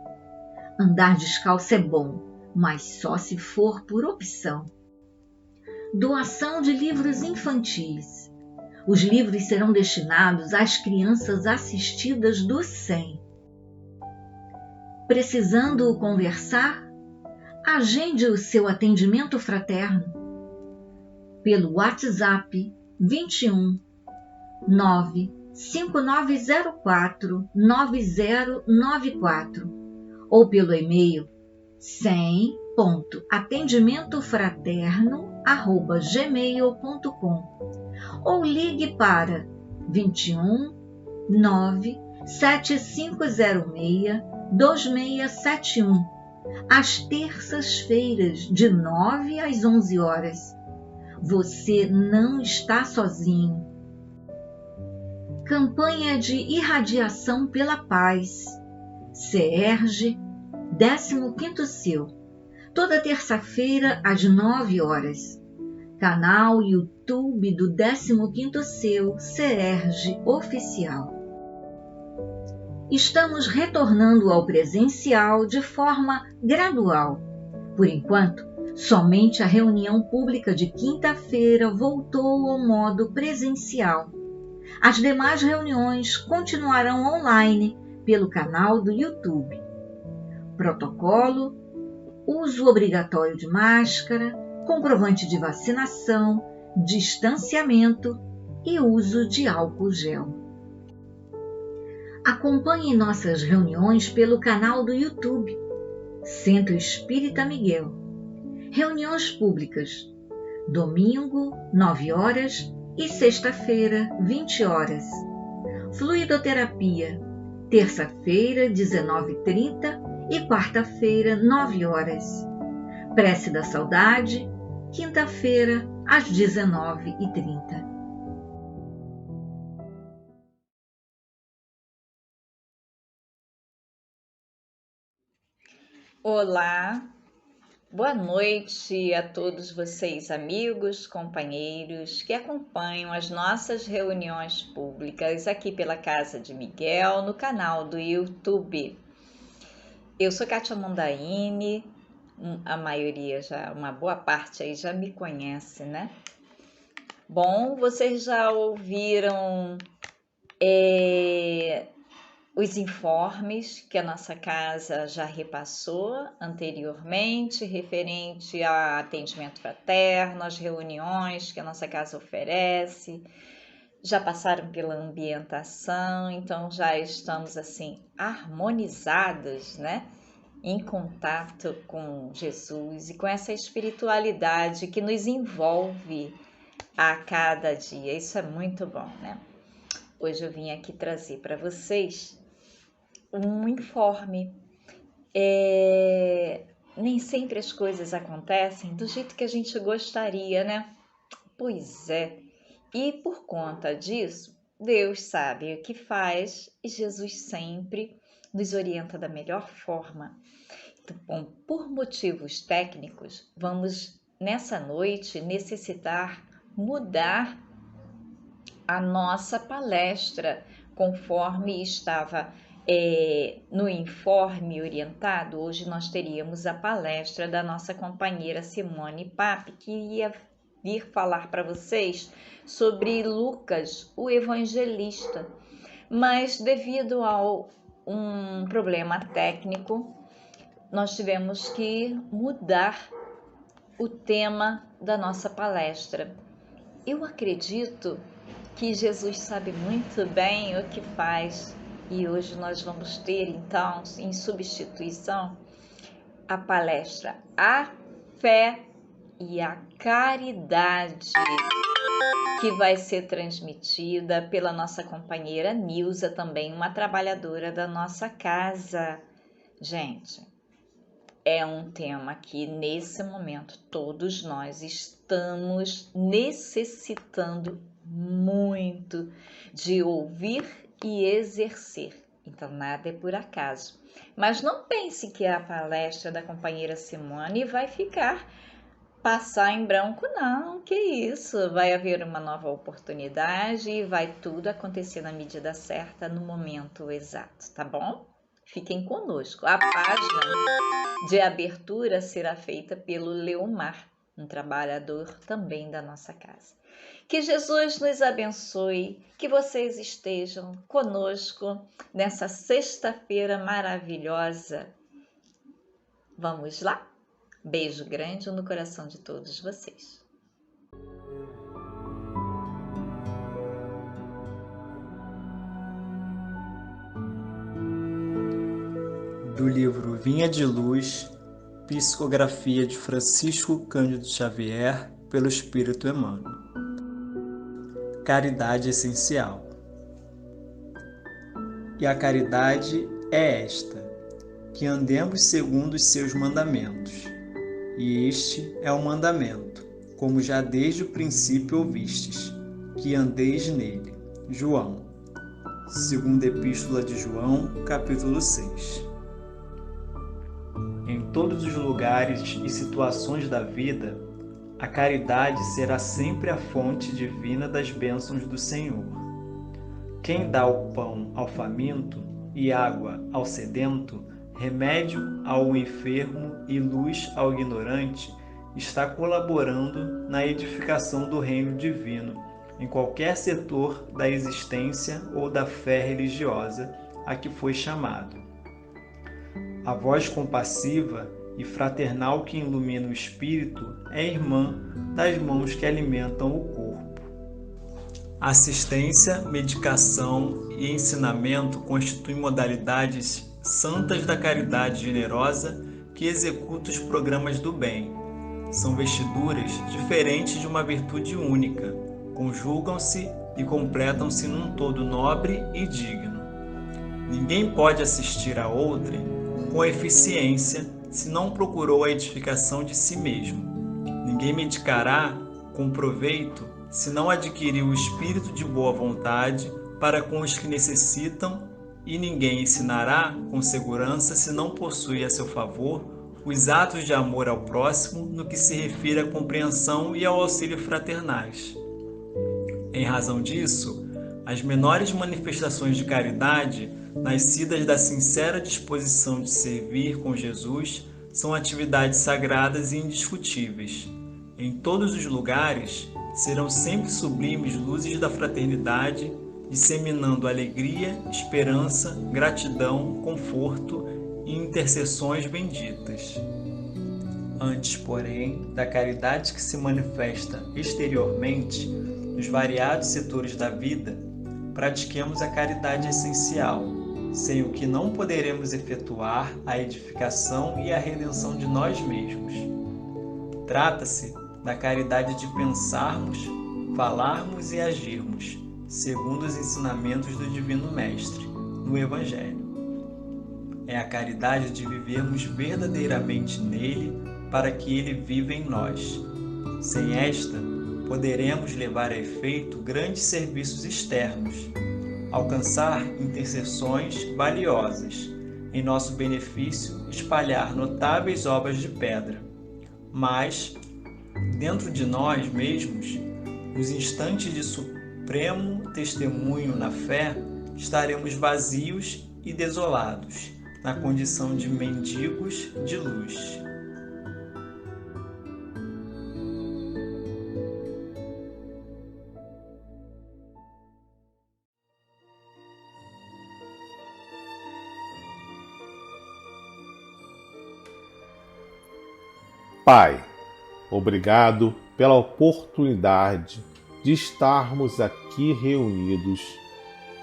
Andar descalço é bom, mas só se for por opção. Doação de livros infantis. Os livros serão destinados às crianças assistidas do SEM. Precisando conversar? Agende o seu atendimento fraterno pelo WhatsApp 21 9 5904-9094 ou pelo e-mail 100.atendimento-fraterno@gmail.com ou ligue para 21 97506-2671 às terças-feiras de 9 às 11 horas. Você não está sozinho. Campanha de Irradiação pela Paz, CERJ, 15º CEU, toda terça-feira às 9 horas. Canal YouTube do 15º CEU CERJ Oficial. Estamos retornando ao presencial de forma gradual. Por enquanto, somente a reunião pública de quinta-feira voltou ao modo presencial. As demais reuniões continuarão online pelo canal do YouTube. Protocolo: uso obrigatório de máscara, comprovante de vacinação, distanciamento e uso de álcool gel. Acompanhe nossas reuniões pelo canal do YouTube, Centro Espírita Miguel. Reuniões públicas, domingo, 9 horas e sexta-feira, 20 horas. Fluidoterapia, terça-feira, 19h30 e quarta-feira, 9 horas. Prece da Saudade, quinta-feira, às 19h30. Olá, boa noite a todos vocês, amigos, companheiros que acompanham as nossas reuniões públicas aqui pela Casa de Miguel, no canal do YouTube. Eu sou Kátia Mondaini, a maioria, uma boa parte aí já me conhece, né? Bom, vocês já ouviram os informes que a nossa casa já repassou anteriormente, referente a atendimento fraterno, as reuniões que a nossa casa oferece, já passaram pela ambientação, então já estamos assim harmonizados, né? Em contato com Jesus e com essa espiritualidade que nos envolve a cada dia. Isso é muito bom, né? Hoje eu vim aqui trazer para vocês um informe. Nem sempre as coisas acontecem do jeito que a gente gostaria, né? Pois é. E por conta disso, Deus sabe o que faz e Jesus sempre nos orienta da melhor forma. Então, bom, por motivos técnicos, vamos nessa noite necessitar mudar a nossa palestra conforme estava no informe orientado. Hoje nós teríamos a palestra da nossa companheira Simone Pape, que ia vir falar para vocês sobre Lucas, o evangelista, mas devido a um problema técnico, nós tivemos que mudar o tema da nossa palestra. Eu acredito que Jesus sabe muito bem o que faz e hoje nós vamos ter então, em substituição, a palestra A Fé e a Caridade, que vai ser transmitida pela nossa companheira Nilza, também uma trabalhadora da nossa casa. Gente, é um tema que nesse momento todos nós estamos necessitando muito de ouvir e exercer. Então nada é por acaso. Mas não pense que a palestra da companheira Simone vai passar em branco, não, que isso, vai haver uma nova oportunidade e vai tudo acontecer na medida certa, no momento exato, tá bom? Fiquem conosco. A página de abertura será feita pelo Leomar, um trabalhador também da nossa casa. Que Jesus nos abençoe, que vocês estejam conosco nessa sexta-feira maravilhosa. Vamos lá? Beijo grande no coração de todos vocês. do livro Vinha de Luz, psicografia de Francisco Cândido Xavier, pelo Espírito Emmanuel. Caridade essencial. E a caridade é esta, que andemos segundo os seus mandamentos. E este é o mandamento, como já desde o princípio ouvistes, que andeis nele. João. Segunda Epístola de João, capítulo 6. Em todos os lugares e situações da vida, a caridade será sempre a fonte divina das bênçãos do Senhor. Quem dá o pão ao faminto e água ao sedento, remédio ao enfermo e luz ao ignorante, está colaborando na edificação do reino divino em qualquer setor da existência ou da fé religiosa a que foi chamado. A voz compassiva e fraternal que ilumina o espírito é irmã das mãos que alimentam o corpo. Assistência, medicação e ensinamento constituem modalidades santas da caridade generosa que executa os programas do bem. São vestiduras diferentes de uma virtude única, conjugam-se e completam-se num todo nobre e digno. Ninguém pode assistir a outrem com eficiência se não procurou a edificação de si mesmo. Ninguém medicará com proveito se não adquiriu o espírito de boa vontade para com os que necessitam, e ninguém ensinará com segurança se não possui a seu favor os atos de amor ao próximo no que se refere à compreensão e ao auxílio fraternais. Em razão disso, as menores manifestações de caridade, nascidas da sincera disposição de servir com Jesus, são atividades sagradas e indiscutíveis. Em todos os lugares, serão sempre sublimes luzes da fraternidade, disseminando alegria, esperança, gratidão, conforto e intercessões benditas. Antes, porém, da caridade que se manifesta exteriormente, nos variados setores da vida, pratiquemos a caridade essencial, sem o que não poderemos efetuar a edificação e a redenção de nós mesmos. Trata-se da caridade de pensarmos, falarmos e agirmos, segundo os ensinamentos do Divino Mestre, no Evangelho. É a caridade de vivermos verdadeiramente nele para que ele viva em nós. Sem esta, poderemos levar a efeito grandes serviços externos, alcançar intercessões valiosas, em nosso benefício espalhar notáveis obras de pedra. Mas, dentro de nós mesmos, nos instantes de supremo testemunho na fé, estaremos vazios e desolados, na condição de mendigos de luz. Pai, obrigado pela oportunidade de estarmos aqui reunidos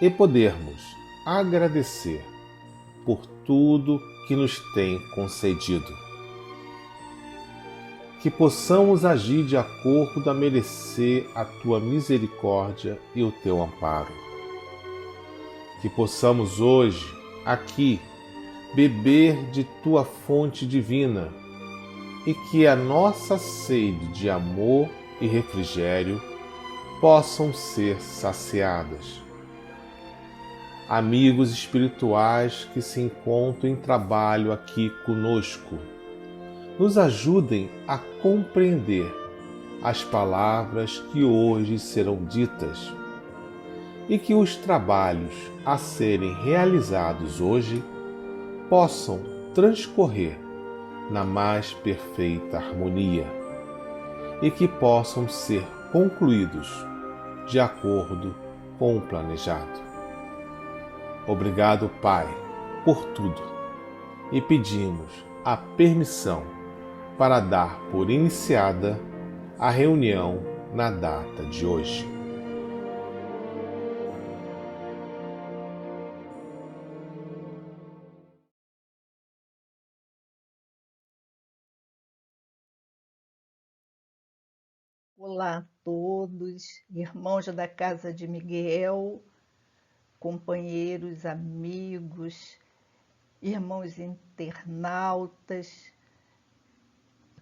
e podermos agradecer por tudo que nos tem concedido. Que possamos agir de acordo a merecer a Tua misericórdia e o Teu amparo. Que possamos hoje, aqui, beber de Tua fonte divina, e que a nossa sede de amor e refrigério possam ser saciadas. Amigos espirituais que se encontram em trabalho aqui conosco, nos ajudem a compreender as palavras que hoje serão ditas e que os trabalhos a serem realizados hoje possam transcorrer na mais perfeita harmonia e que possam ser concluídos de acordo com o planejado. Obrigado, Pai, por tudo e pedimos a permissão para dar por iniciada a reunião na data de hoje. Olá a todos, irmãos da Casa de Miguel, companheiros, amigos, irmãos internautas.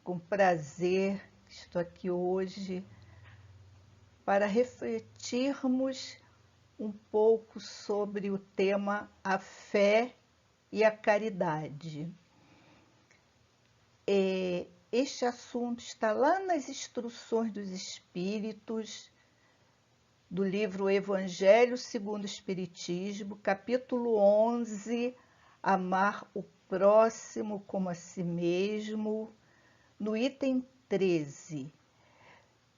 Com prazer estou aqui hoje para refletirmos um pouco sobre o tema a fé e a caridade. Este assunto está lá nas Instruções dos Espíritos, do livro Evangelho segundo o Espiritismo, capítulo 11, Amar o próximo como a si mesmo, no item 13.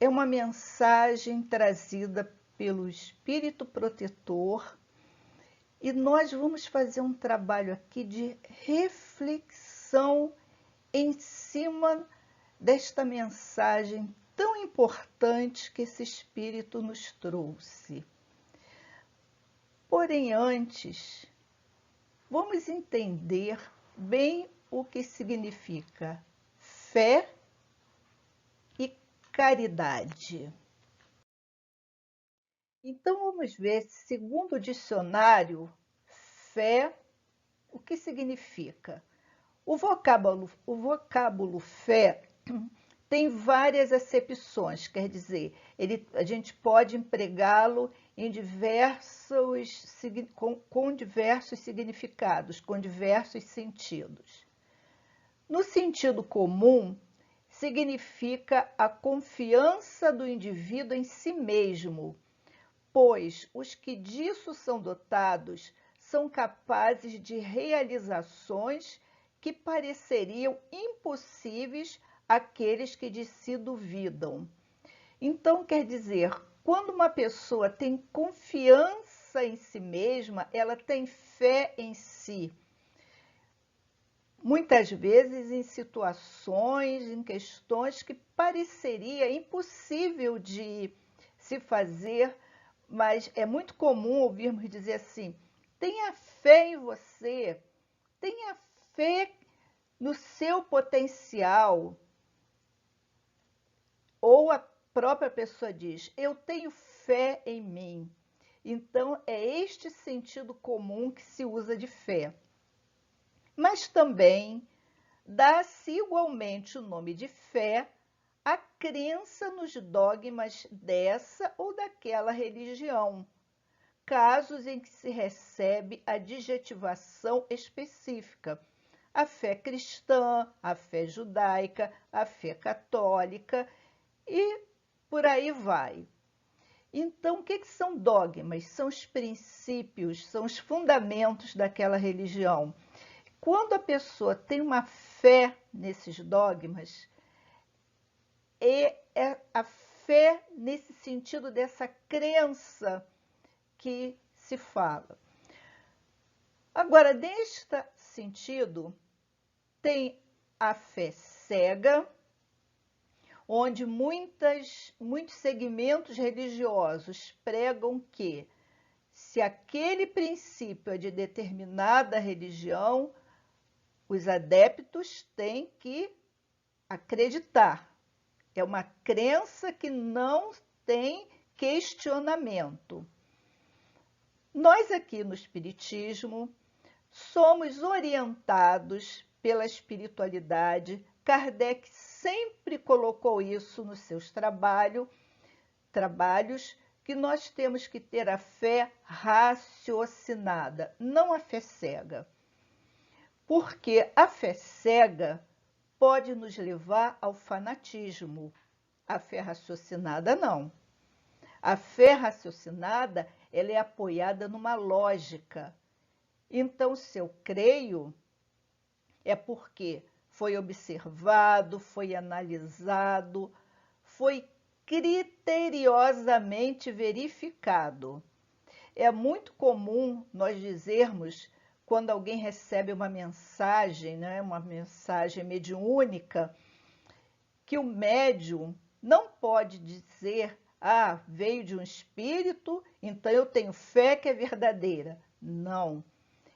É uma mensagem trazida pelo Espírito Protetor e nós vamos fazer um trabalho aqui de reflexão em cima desta mensagem tão importante que esse Espírito nos trouxe. Porém, antes, vamos entender bem o que significa fé e caridade. Então, vamos ver, segundo o dicionário, fé, o que significa? O vocábulo fé tem várias acepções, quer dizer, a gente pode empregá-lo em com diversos significados, com diversos sentidos. No sentido comum, significa a confiança do indivíduo em si mesmo, pois os que disso são dotados são capazes de realizações que pareceriam impossíveis àqueles que de si duvidam. Então, quer dizer, quando uma pessoa tem confiança em si mesma, ela tem fé em si. Muitas vezes em situações, em questões que pareceria impossível de se fazer, mas é muito comum ouvirmos dizer assim: tenha fé em você, tenha fé no seu potencial. Ou a própria pessoa diz: eu tenho fé em mim. Então, é este sentido comum que se usa de fé. Mas também dá-se igualmente o nome de fé à crença nos dogmas dessa ou daquela religião, casos em que se recebe a adjetivação específica. A fé cristã, a fé judaica, a fé católica e por aí vai. Então, o que são dogmas? São os princípios, são os fundamentos daquela religião. Quando a pessoa tem uma fé nesses dogmas, é a fé nesse sentido dessa crença que se fala. Agora, neste sentido, tem a fé cega, onde muitos segmentos religiosos pregam que, se aquele princípio é de determinada religião, os adeptos têm que acreditar. É uma crença que não tem questionamento. Nós aqui no Espiritismo somos orientados pela espiritualidade. Kardec sempre colocou isso nos seus trabalhos, que nós temos que ter a fé raciocinada, não a fé cega. Porque a fé cega pode nos levar ao fanatismo. A fé raciocinada, não. A fé raciocinada, ela é apoiada numa lógica. Então, se eu creio, é porque foi observado, foi analisado, foi criteriosamente verificado. É muito comum nós dizermos, quando alguém recebe uma mensagem, né, uma mensagem mediúnica, que o médium não pode dizer: ah, veio de um espírito, então eu tenho fé que é verdadeira. Não.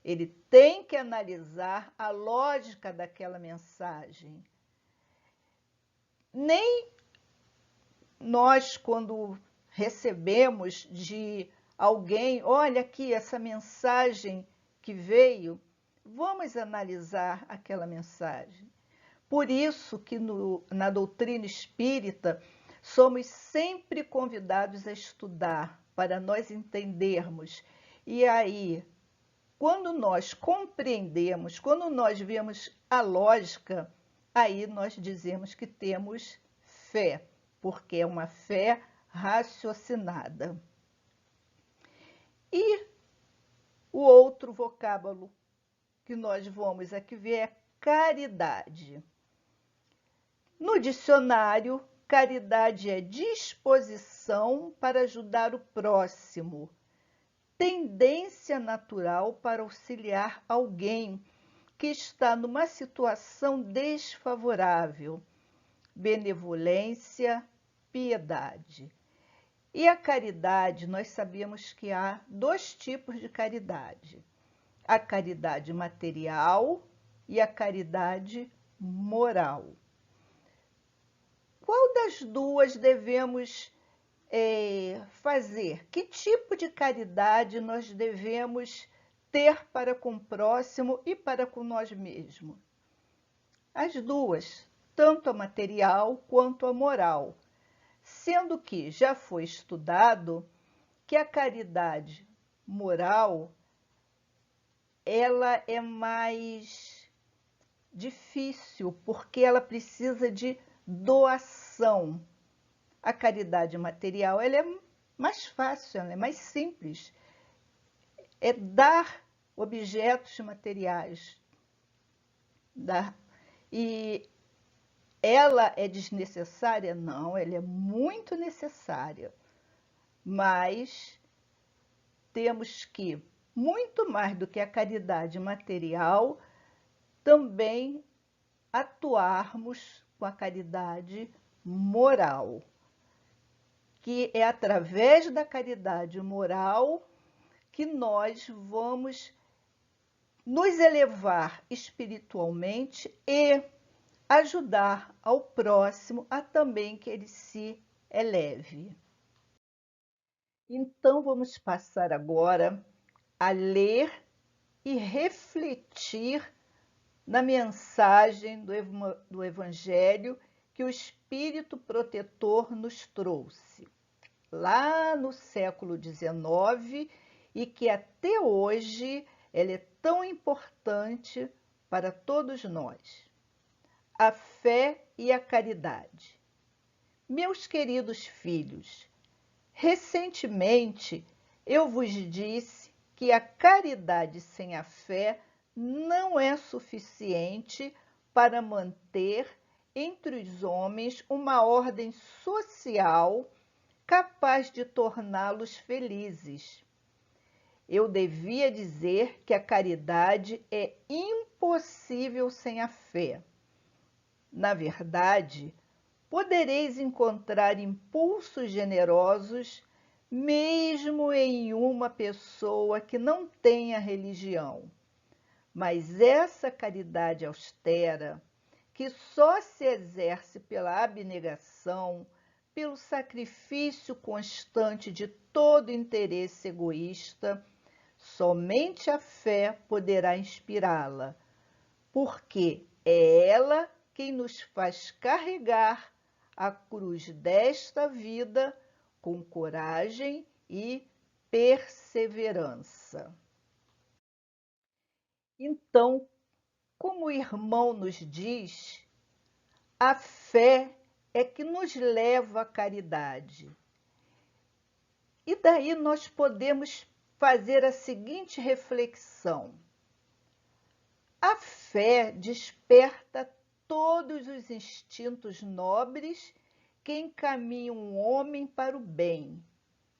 Ele tem que analisar a lógica daquela mensagem. Nem nós, quando recebemos de alguém, olha aqui essa mensagem que veio, vamos analisar aquela mensagem. Por isso que na doutrina espírita somos sempre convidados a estudar, para nós entendermos. E aí, quando nós compreendemos, quando nós vemos a lógica, aí nós dizemos que temos fé, porque é uma fé raciocinada. E o outro vocábulo que nós vamos aqui ver é caridade. No dicionário, caridade é disposição para ajudar o próximo, tendência natural para auxiliar alguém que está numa situação desfavorável, benevolência, piedade. E a caridade, nós sabemos que há 2 tipos de caridade: a caridade material e a caridade moral. Qual das duas devemos fazer? Que tipo de caridade nós devemos ter para com o próximo e para com nós mesmos? As duas, tanto a material quanto a moral. Sendo que já foi estudado que a caridade moral ela é mais difícil, porque ela precisa de doação. A caridade material ela é mais fácil, ela é mais simples. É dar objetos materiais. E ela é desnecessária? Não, ela é muito necessária. Mas temos que, muito mais do que a caridade material, também atuarmos com a caridade moral, que é através da caridade moral que nós vamos nos elevar espiritualmente e ajudar ao próximo a também que ele se eleve. Então, vamos passar agora a ler e refletir na mensagem do Evangelho que o Espírito Protetor nos trouxe, lá no século XIX, e que até hoje ela é tão importante para todos nós. A fé e a caridade. Meus queridos filhos, recentemente eu vos disse que a caridade sem a fé não é suficiente para manter entre os homens uma ordem social capaz de torná-los felizes. Eu devia dizer que a caridade é impossível sem a fé. Na verdade, podereis encontrar impulsos generosos mesmo em uma pessoa que não tenha religião. Mas essa caridade austera, que só se exerce pela abnegação, pelo sacrifício constante de todo interesse egoísta, somente a fé poderá inspirá-la, porque é ela quem nos faz carregar a cruz desta vida com coragem e perseverança. Então, como o irmão nos diz, a fé é que nos leva à caridade. E daí nós podemos fazer a seguinte reflexão: a fé desperta todos os instintos nobres que encaminham um homem para o bem,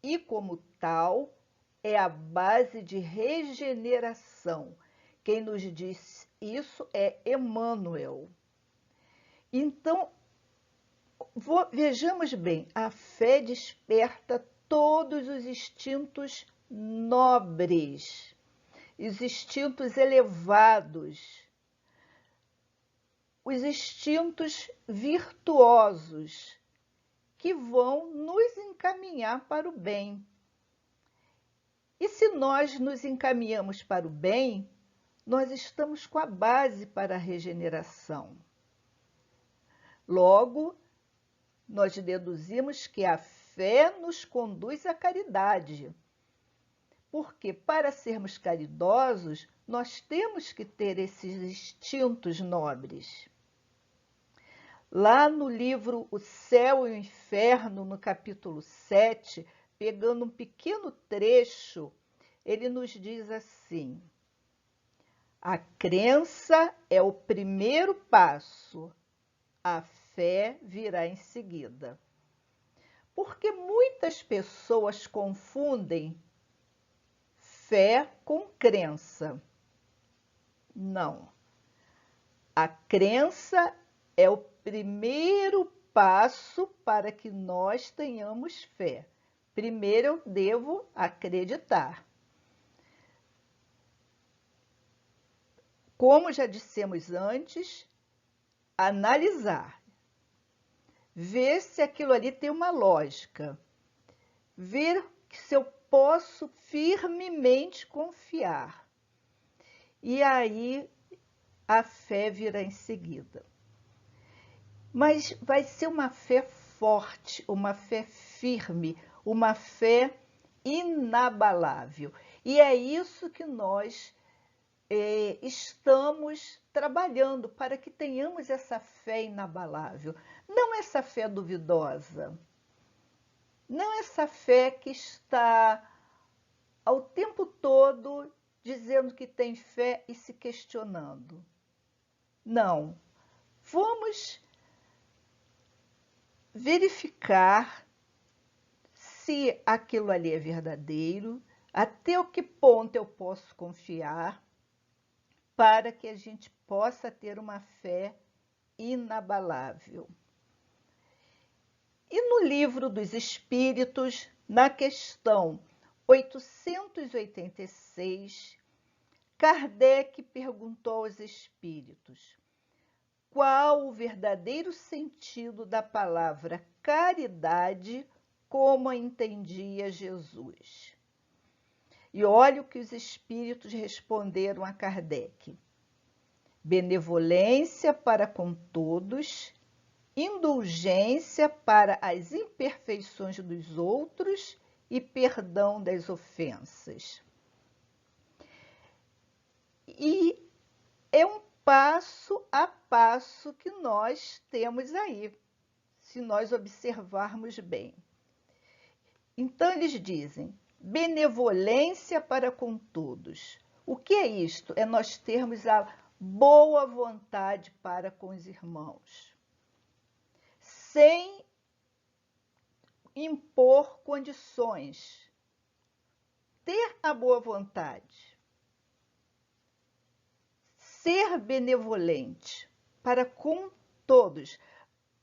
e como tal, é a base de regeneração. Quem nos diz isso é Emmanuel. Então, vejamos bem, a fé desperta todos os instintos nobres, os instintos elevados, os instintos virtuosos, que vão nos encaminhar para o bem. E se nós nos encaminhamos para o bem, nós estamos com a base para a regeneração. Logo, nós deduzimos que a fé nos conduz à caridade. Porque para sermos caridosos, nós temos que ter esses instintos nobres. Lá no livro O Céu e o Inferno, no capítulo 7, pegando um pequeno trecho, ele nos diz assim: a crença é o primeiro passo, a fé virá em seguida. Porque muitas pessoas confundem fé com crença. Não. A crença é o primeiro passo para que nós tenhamos fé. Primeiro eu devo acreditar. Como já dissemos antes, analisar. Ver se aquilo ali tem uma lógica. Ver se eu posso firmemente confiar. E aí a fé virá em seguida. Mas vai ser uma fé forte, uma fé firme, uma fé inabalável. E é isso que nós estamos trabalhando para que tenhamos essa fé inabalável. Não essa fé duvidosa. Não essa fé que está ao tempo todo dizendo que tem fé e se questionando. Não. Vamos verificar se aquilo ali é verdadeiro, até o que ponto eu posso confiar, para que a gente possa ter uma fé inabalável. E no Livro dos Espíritos, na questão 886, Kardec perguntou aos espíritos: qual o verdadeiro sentido da palavra caridade, como a entendia Jesus? E olha o que os espíritos responderam a Kardec: benevolência para com todos, indulgência para as imperfeições dos outros e perdão das ofensas. E é um passo a passo que nós temos aí, se nós observarmos bem. Então, eles dizem: benevolência para com todos. O que é isto? É nós termos a boa vontade para com os irmãos, sem impor condições. Ter a boa vontade. Ser benevolente para com todos.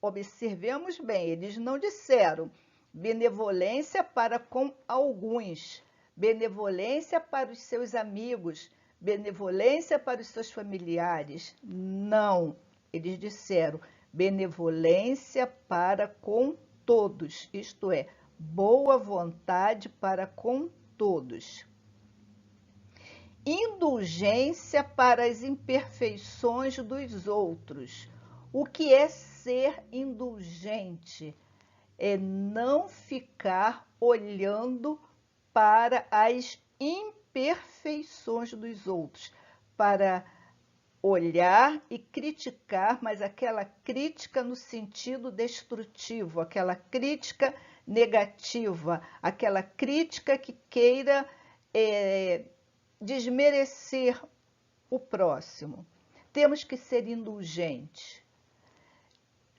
Observemos bem, eles não disseram benevolência para com alguns, benevolência para os seus amigos, benevolência para os seus familiares. Não, eles disseram benevolência para com todos, isto é, boa vontade para com todos. Indulgência para as imperfeições dos outros. O que é ser indulgente? É não ficar olhando para as imperfeições dos outros, para olhar e criticar, mas aquela crítica no sentido destrutivo, aquela crítica negativa, aquela crítica que queira desmerecer o próximo. Temos que ser indulgentes.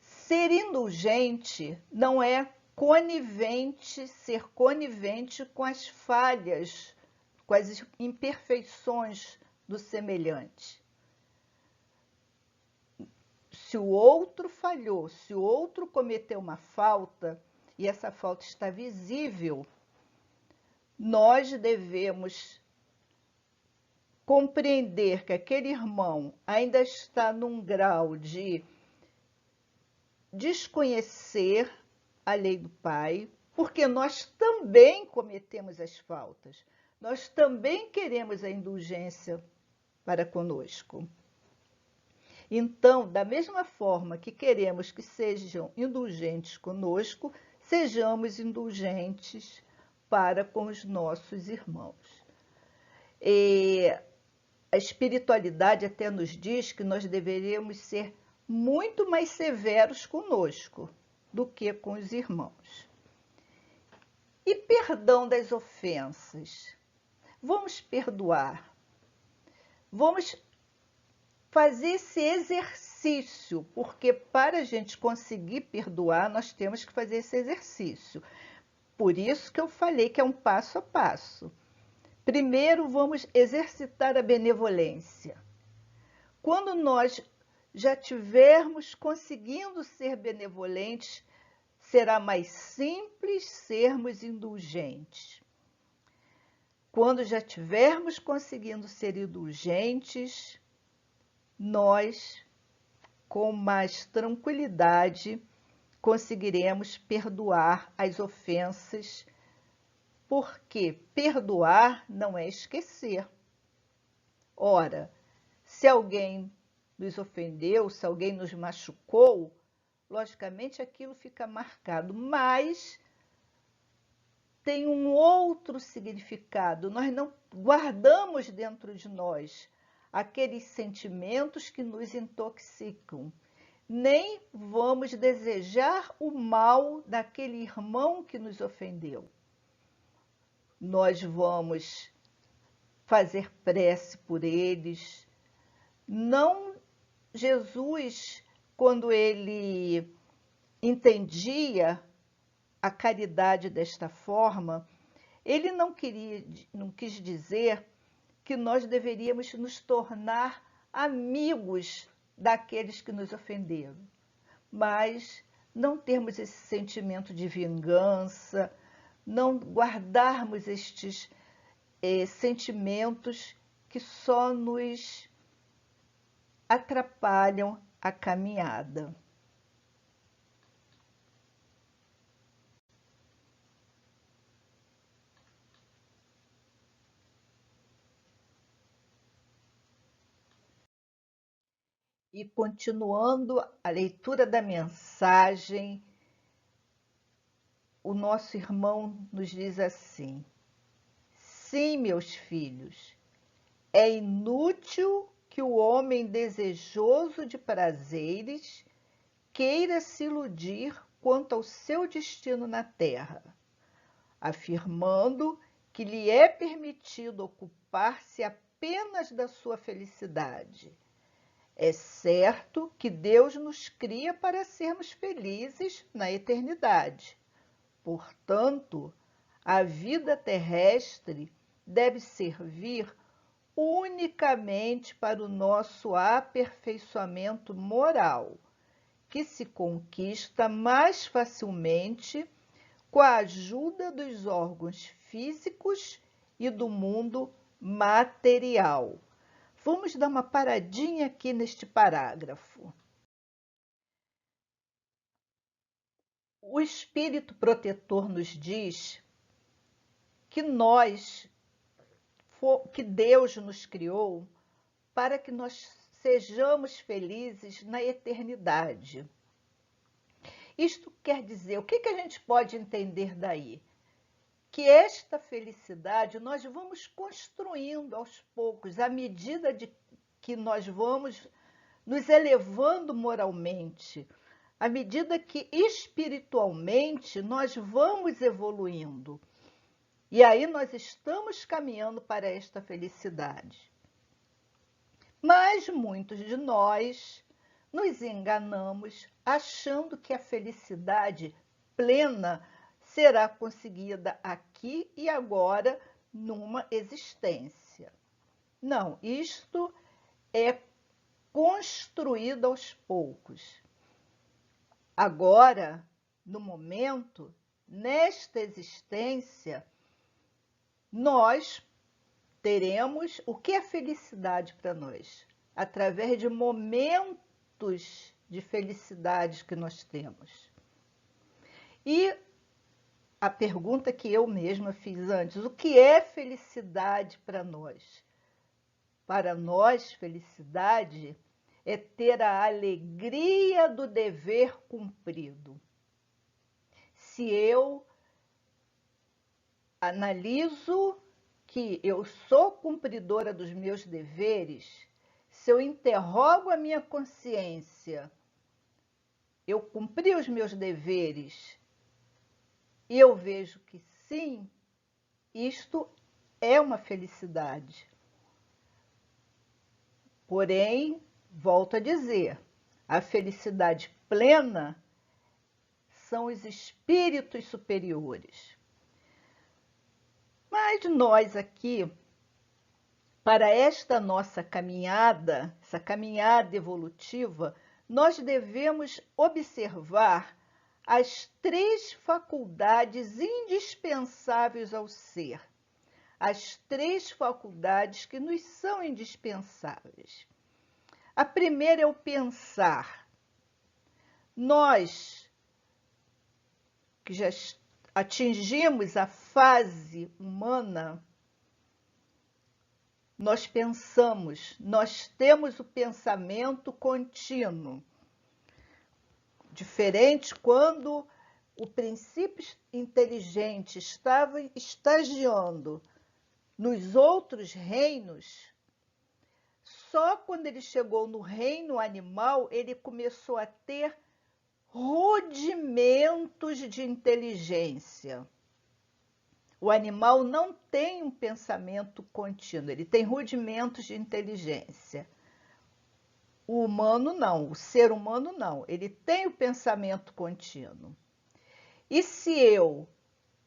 Ser indulgente não é conivente, ser conivente com as falhas, com as imperfeições do semelhante. Se o outro falhou, se o outro cometeu uma falta, e essa falta está visível, nós devemos compreender que aquele irmão ainda está num grau de desconhecer a lei do Pai, porque nós também cometemos as faltas. Nós também queremos a indulgência para conosco. Então, da mesma forma que queremos que sejam indulgentes conosco, sejamos indulgentes para com os nossos irmãos. E a espiritualidade até nos diz que nós deveríamos ser muito mais severos conosco do que com os irmãos. E perdão das ofensas. Vamos perdoar. Vamos fazer esse exercício, porque para a gente conseguir perdoar, nós temos que fazer esse exercício. Por isso que eu falei que é um passo a passo. Primeiro, vamos exercitar a benevolência. Quando nós já tivermos conseguindo ser benevolentes, será mais simples sermos indulgentes. Quando já tivermos conseguindo ser indulgentes, nós, com mais tranquilidade, conseguiremos perdoar as ofensas, porque perdoar não é esquecer. Ora, se alguém nos ofendeu, se alguém nos machucou, logicamente aquilo fica marcado, mas tem um outro significado. Nós não guardamos dentro de nós aqueles sentimentos que nos intoxicam, nem vamos desejar o mal daquele irmão que nos ofendeu. Nós vamos fazer prece por eles. Não, Jesus, quando ele entendia a caridade desta forma, ele não quis dizer que nós deveríamos nos tornar amigos daqueles que nos ofenderam, mas não termos esse sentimento de vingança, não guardarmos estes sentimentos que só nos atrapalham a caminhada. E continuando a leitura da mensagem, o nosso irmão nos diz assim: sim, meus filhos, é inútil que o homem desejoso de prazeres queira se iludir quanto ao seu destino na terra, afirmando que lhe é permitido ocupar-se apenas da sua felicidade. É certo que Deus nos cria para sermos felizes na eternidade. Portanto, a vida terrestre deve servir unicamente para o nosso aperfeiçoamento moral, que se conquista mais facilmente com a ajuda dos órgãos físicos e do mundo material. Vamos dar uma paradinha aqui neste parágrafo. O Espírito Protetor nos diz que que Deus nos criou para que nós sejamos felizes na eternidade. Isto quer dizer, o que a gente pode entender daí? Que esta felicidade nós vamos construindo aos poucos, à medida que nós vamos nos elevando moralmente, à medida que espiritualmente nós vamos evoluindo. E aí nós estamos caminhando para esta felicidade. Mas muitos de nós nos enganamos achando que a felicidade plena será conseguida aqui e agora numa existência. Não, isto é construído aos poucos. Agora, no momento, nesta existência, nós teremos o que é felicidade para nós? Através de momentos de felicidade que nós temos. E a pergunta que eu mesma fiz antes, o que é felicidade para nós? Para nós, felicidade é ter a alegria do dever cumprido. Se eu analiso que eu sou cumpridora dos meus deveres, se eu interrogo a minha consciência, eu cumpri os meus deveres e eu vejo que sim, isto é uma felicidade. Porém, volto a dizer, a felicidade plena são os espíritos superiores. Mas nós aqui, para esta nossa caminhada, essa caminhada evolutiva, nós devemos observar as 3 faculdades indispensáveis ao ser. As 3 faculdades que nos são indispensáveis. A primeira é o pensar. Nós, que já atingimos a fase humana, nós pensamos, nós temos o pensamento contínuo. Diferente quando o princípio inteligente estava estagiando nos outros reinos, só quando ele chegou no reino animal, ele começou a ter rudimentos de inteligência. O animal não tem um pensamento contínuo, ele tem rudimentos de inteligência. O humano não, o ser humano não, ele tem o pensamento contínuo. E se eu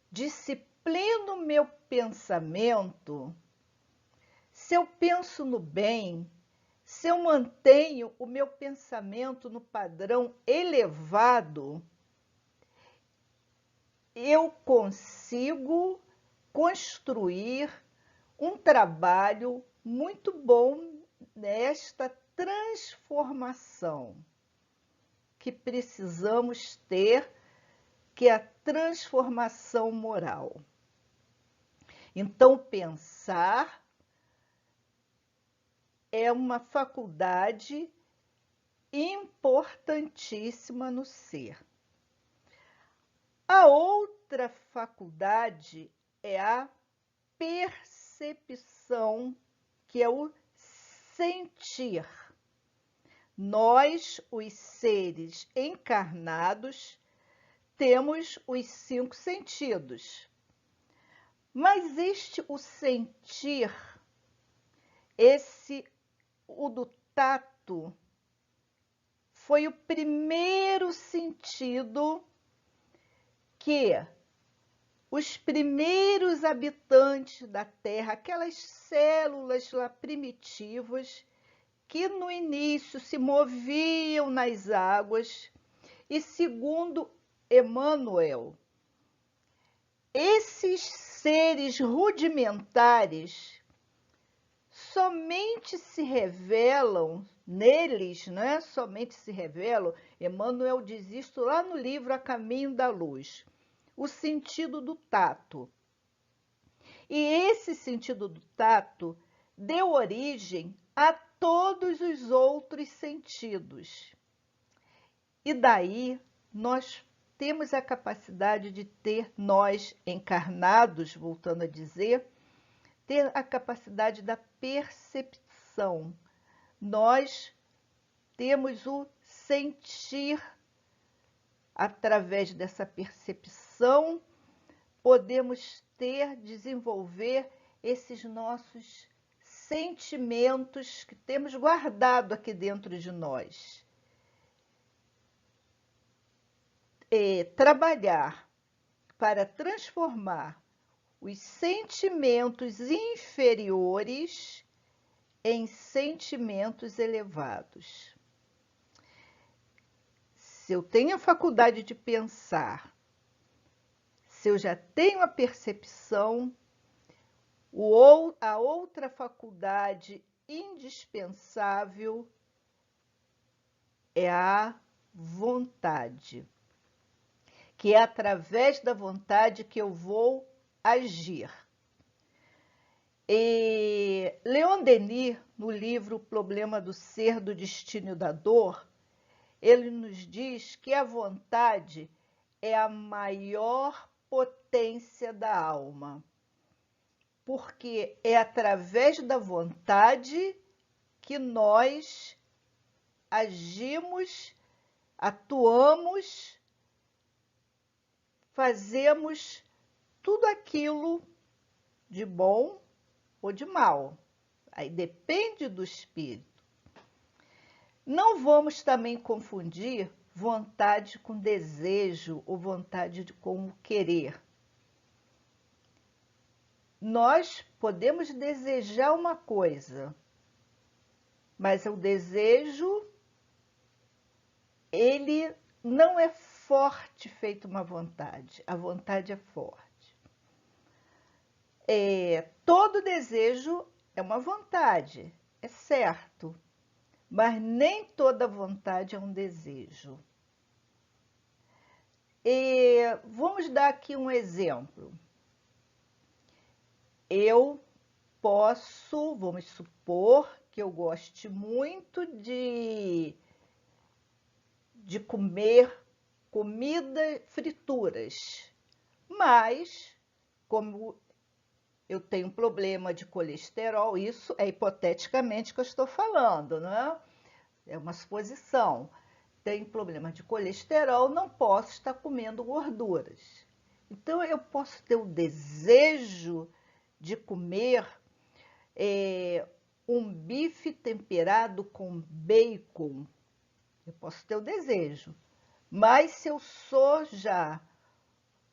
disciplino meu pensamento, se eu penso no bem, se eu mantenho o meu pensamento no padrão elevado, eu consigo construir um trabalho muito bom nesta transformação que precisamos ter, que é a transformação moral. Então, pensar é uma faculdade importantíssima no ser. A outra faculdade é a percepção, que é o sentir. Nós, os seres encarnados, temos os 5 sentidos. Mas o sentir, o do tato, foi o primeiro sentido que os primeiros habitantes da Terra, aquelas células lá primitivas, que no início se moviam nas águas, e segundo Emmanuel, esses seres rudimentares somente se revelam neles, né? Somente se revelam, Emmanuel diz isso lá no livro A Caminho da Luz, o sentido do tato. E esse sentido do tato deu origem a todos os outros sentidos. E daí nós temos a capacidade de ter, nós encarnados, voltando a dizer, ter a capacidade da percepção. Nós temos o sentir. Através dessa percepção, podemos desenvolver esses nossos sentimentos que temos guardado aqui dentro de nós. Trabalhar para transformar os sentimentos inferiores em sentimentos elevados. Se eu tenho a faculdade de pensar, se eu já tenho a percepção, a outra faculdade indispensável é a vontade, que é através da vontade que eu vou agir. E Leon Denis, no livro O Problema do Ser, do Destino e da Dor, ele nos diz que a vontade é a maior potência da alma, porque é através da vontade que nós agimos, atuamos, fazemos tudo aquilo de bom ou de mal. Aí depende do espírito. Não vamos também confundir vontade com desejo ou vontade com o querer. Nós podemos desejar uma coisa, mas o desejo, ele não é forte feito uma vontade. A vontade é forte. Todo desejo é uma vontade, é certo, mas nem toda vontade é um desejo. Vamos dar aqui um exemplo. Eu posso, vamos supor que eu goste muito de comer comida, frituras, mas como eu tenho problema de colesterol, isso é hipoteticamente que eu estou falando, né? É uma suposição. Tenho problema de colesterol, não posso estar comendo gorduras. Então, eu posso ter o desejo de comer um bife temperado com bacon. Eu posso ter o desejo. Mas se eu sou já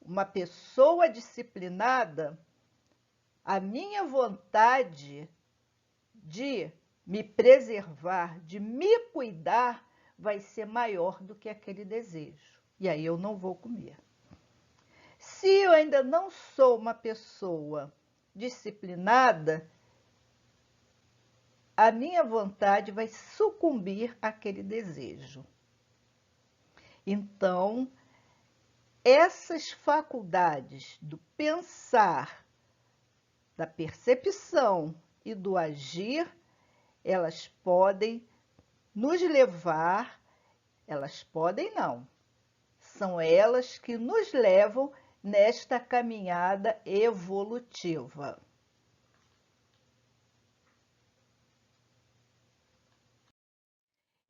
uma pessoa disciplinada, a minha vontade de me preservar, de me cuidar, vai ser maior do que aquele desejo. E aí eu não vou comer. Se eu ainda não sou uma pessoa disciplinada, a minha vontade vai sucumbir àquele desejo. Então, essas faculdades do pensar, da percepção e do agir, elas podem nos levar, elas podem não, são elas que nos levam nesta caminhada evolutiva.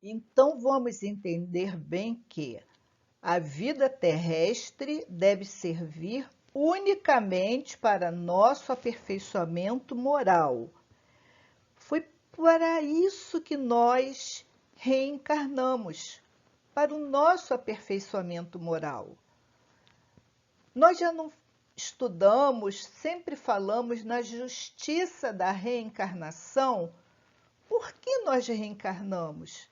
Então, vamos entender bem que a vida terrestre deve servir unicamente para nosso aperfeiçoamento moral. Foi para isso que nós reencarnamos, para o nosso aperfeiçoamento moral. Nós já não estudamos, sempre falamos na justiça da reencarnação. Por que nós reencarnamos?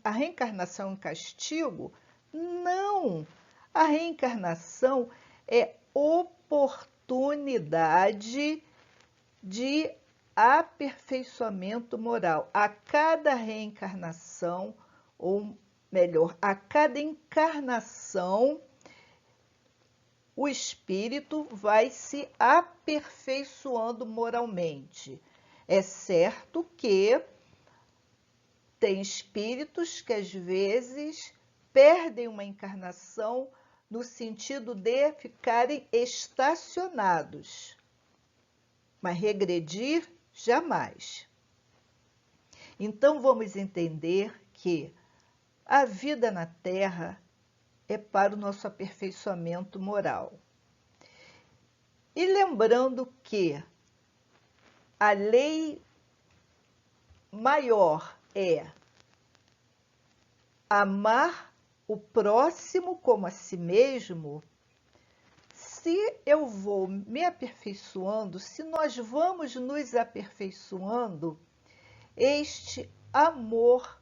A reencarnação é um castigo? Não! A reencarnação é oportunidade de aperfeiçoamento moral. A cada reencarnação, ou melhor, a cada encarnação, o espírito vai se aperfeiçoando moralmente. É certo que tem espíritos que às vezes perdem uma encarnação no sentido de ficarem estacionados, mas regredir jamais. Então vamos entender que a vida na Terra é para o nosso aperfeiçoamento moral. E lembrando que a lei maior é amar o próximo como a si mesmo. Se eu vou me aperfeiçoando, se nós vamos nos aperfeiçoando, este amor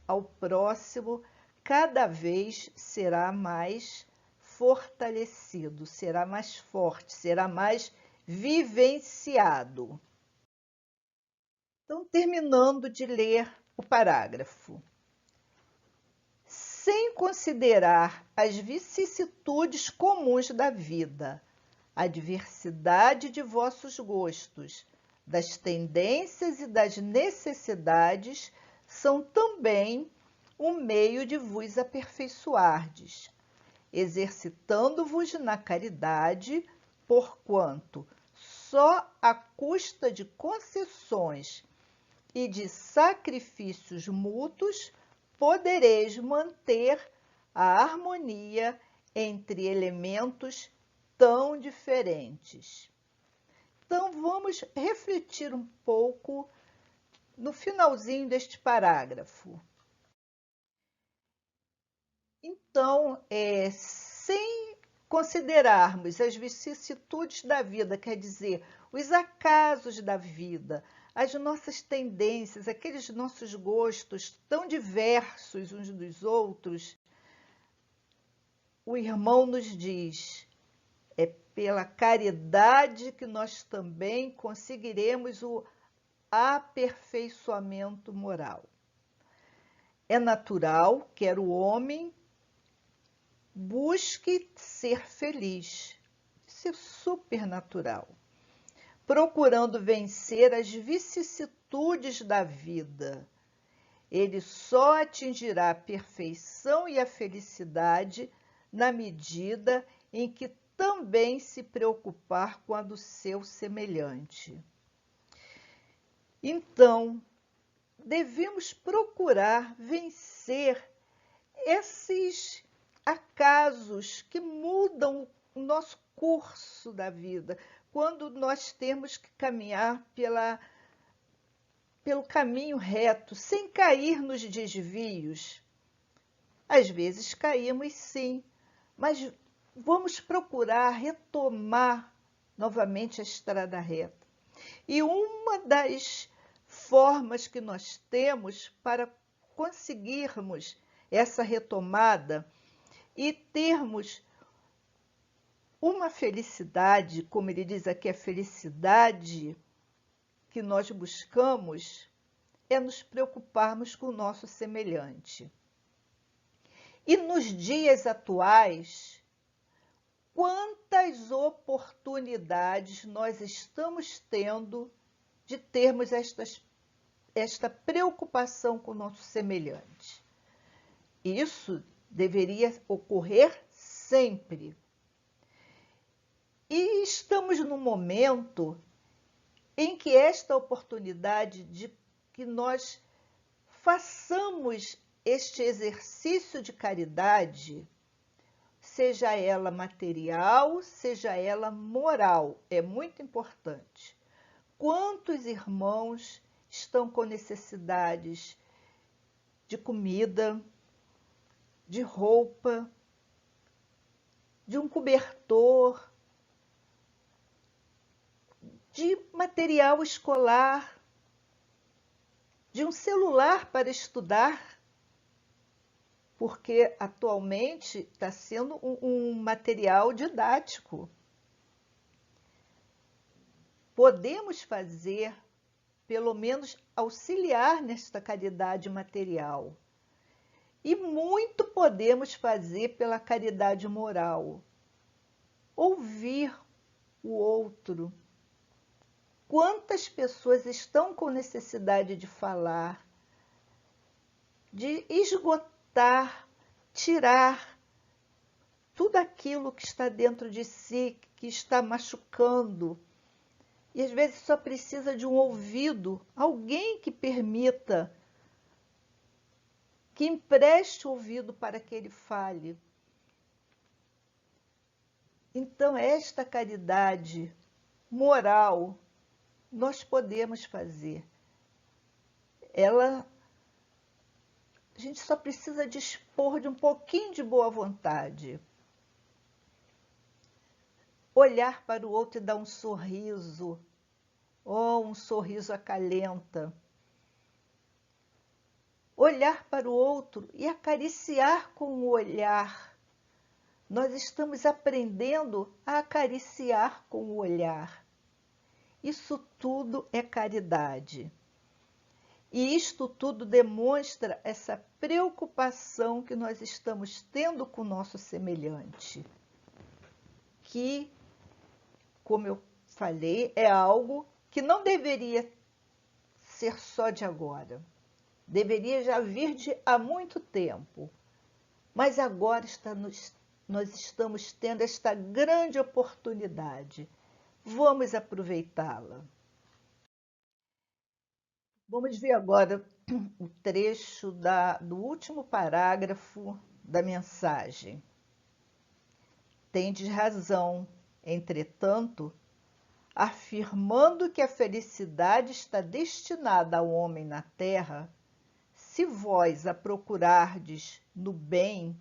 ao próximo cada vez será mais fortalecido, será mais forte, será mais vivenciado. Então, terminando de ler o parágrafo. sem considerar as vicissitudes comuns da vida, a diversidade de vossos gostos, das tendências e das necessidades, são também um meio de vos aperfeiçoardes, exercitando-vos na caridade, porquanto só à custa de concessões e de sacrifícios mútuos podereis manter a harmonia entre elementos tão diferentes. Então, vamos refletir um pouco no finalzinho deste parágrafo. Então, sem considerarmos as vicissitudes da vida, quer dizer, os acasos da vida, as nossas tendências, aqueles nossos gostos tão diversos uns dos outros, o irmão nos diz, é pela caridade que nós também conseguiremos o aperfeiçoamento moral. É natural que o homem busque ser feliz. Isso é super natural. Procurando vencer as vicissitudes da vida. Ele só atingirá a perfeição e a felicidade na medida em que também se preocupar com a do seu semelhante. Então, devemos procurar vencer esses acasos que mudam o nosso curso da vida, quando nós temos que caminhar pelo caminho reto, sem cair nos desvios. Às vezes caímos sim, mas vamos procurar retomar novamente a estrada reta. E uma das formas que nós temos para conseguirmos essa retomada e termos uma felicidade, como ele diz aqui, a felicidade que nós buscamos é nos preocuparmos com o nosso semelhante. E nos dias atuais, quantas oportunidades nós estamos tendo de termos esta preocupação com o nosso semelhante. Isso deveria ocorrer sempre. E estamos num momento em que esta oportunidade de que nós façamos este exercício de caridade, seja ela material, seja ela moral, é muito importante. Quantos irmãos estão com necessidades de comida, de roupa, de um cobertor, de material escolar, de um celular para estudar, porque atualmente está sendo um material didático. Podemos fazer, pelo menos auxiliar nesta caridade material. E muito podemos fazer pela caridade moral. Ouvir o outro. Quantas pessoas estão com necessidade de falar, de esgotar, tirar tudo aquilo que está dentro de si, que está machucando. E às vezes só precisa de um ouvido, alguém que permita, que empreste o ouvido para que ele fale. Então, esta caridade moral nós podemos fazer. A gente só precisa dispor de um pouquinho de boa vontade. Olhar para o outro e dar um sorriso. Um sorriso acalenta. Olhar para o outro e acariciar com o olhar. Nós estamos aprendendo a acariciar com o olhar. Isso tudo é caridade. E isto tudo demonstra essa preocupação que nós estamos tendo com o nosso semelhante, que, como eu falei, é algo que não deveria ser só de agora. Deveria já vir de há muito tempo. Mas agora nós estamos tendo esta grande oportunidade. Vamos aproveitá-la. Vamos ver agora o trecho do último parágrafo da mensagem. Tendes razão, entretanto, afirmando que a felicidade está destinada ao homem na terra, se vós a procurardes no bem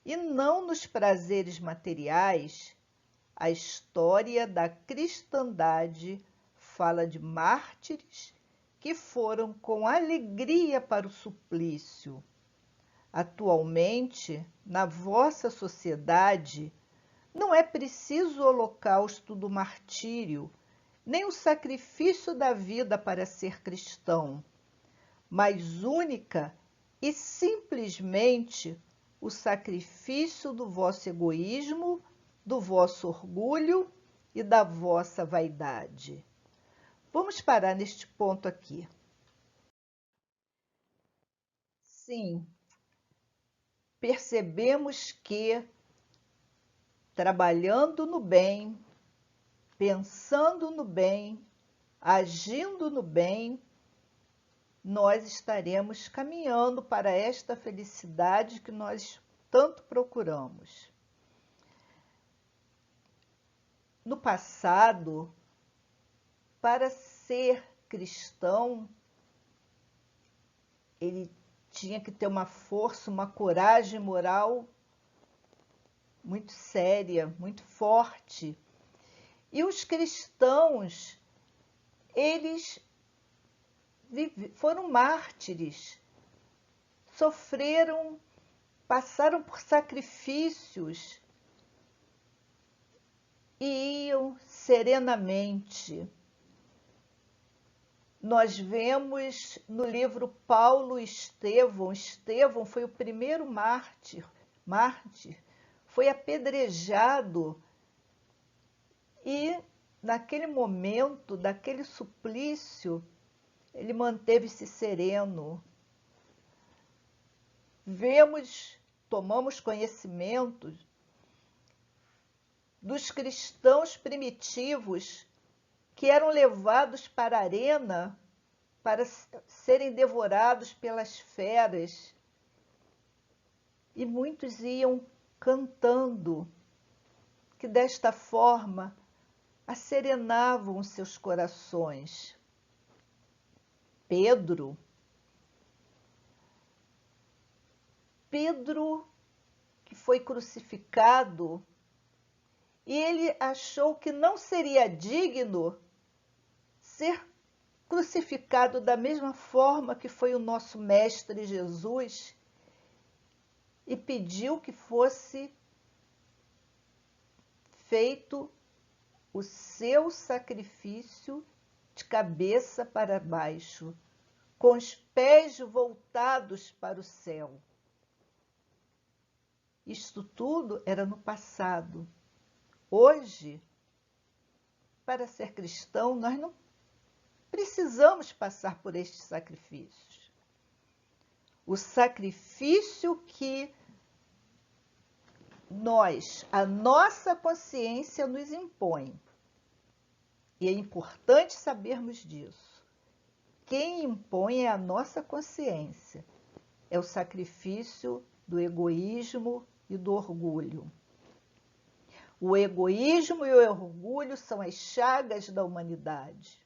e não nos prazeres materiais, a história da cristandade fala de mártires que foram com alegria para o suplício. Atualmente, na vossa sociedade, não é preciso o holocausto do martírio, nem o sacrifício da vida para ser cristão, mas única e simplesmente o sacrifício do vosso egoísmo, do vosso orgulho e da vossa vaidade. Vamos parar neste ponto aqui. Sim, percebemos que trabalhando no bem, pensando no bem, agindo no bem, nós estaremos caminhando para esta felicidade que nós tanto procuramos. No passado, para ser cristão, ele tinha que ter uma força, uma coragem moral muito séria, muito forte. E os cristãos, eles foram mártires, sofreram, passaram por sacrifícios e iam serenamente. Nós vemos no livro Paulo e Estevão. Estevão foi o primeiro mártir, foi apedrejado e naquele momento, daquele suplício, ele manteve-se sereno. Tomamos conhecimento dos cristãos primitivos que eram levados para a arena para serem devorados pelas feras. E muitos iam cantando, que desta forma asserenavam os seus corações. Pedro, que foi crucificado, e ele achou que não seria digno ser crucificado da mesma forma que foi o nosso Mestre Jesus, e pediu que fosse feito o seu sacrifício de cabeça para baixo, com os pés voltados para o céu. Isto tudo era no passado. Hoje, para ser cristão, nós não precisamos passar por estes sacrifícios. O sacrifício que a nossa consciência nos impõe. E é importante sabermos disso. Quem impõe é a nossa consciência. É o sacrifício do egoísmo e do orgulho. O egoísmo e o orgulho são as chagas da humanidade.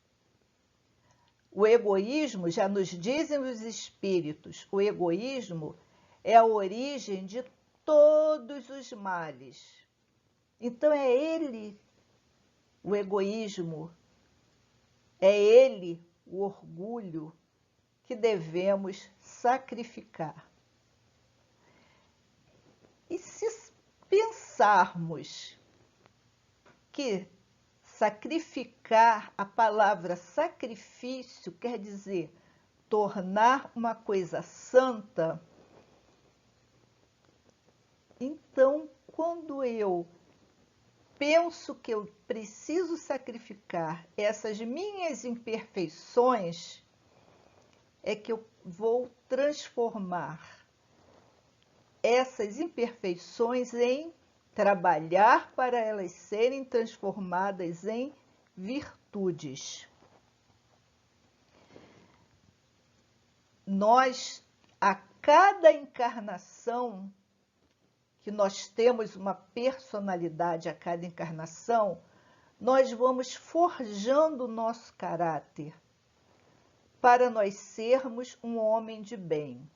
O egoísmo, já nos dizem os espíritos, o egoísmo é a origem de todos os males. Então é ele, o egoísmo, é ele, o orgulho, que devemos sacrificar. E se pensarmos que sacrificar, a palavra sacrifício quer dizer tornar uma coisa santa, então, quando eu penso que eu preciso sacrificar essas minhas imperfeições, é que eu vou transformar essas imperfeições em trabalhar para elas serem transformadas em virtudes. Nós, a cada encarnação, que nós temos uma personalidade a cada encarnação, nós vamos forjando o nosso caráter para nós sermos um homem de bem.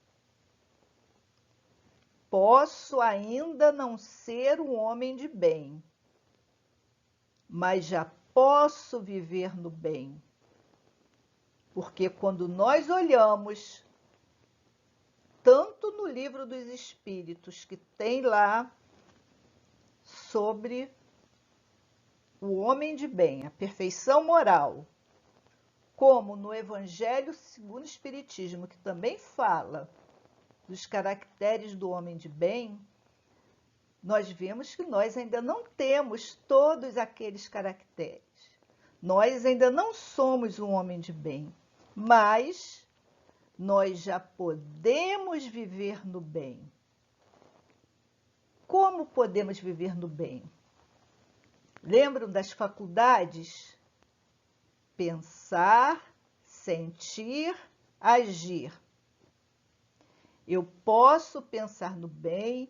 Posso ainda não ser um homem de bem, mas já posso viver no bem. Porque quando nós olhamos, tanto no Livro dos Espíritos, que tem lá sobre o homem de bem, a perfeição moral, como no Evangelho segundo o Espiritismo, que também fala dos caracteres do homem de bem, nós vemos que nós ainda não temos todos aqueles caracteres. Nós ainda não somos um homem de bem, mas nós já podemos viver no bem. Como podemos viver no bem? Lembram das faculdades? Pensar, sentir, agir. Eu posso pensar no bem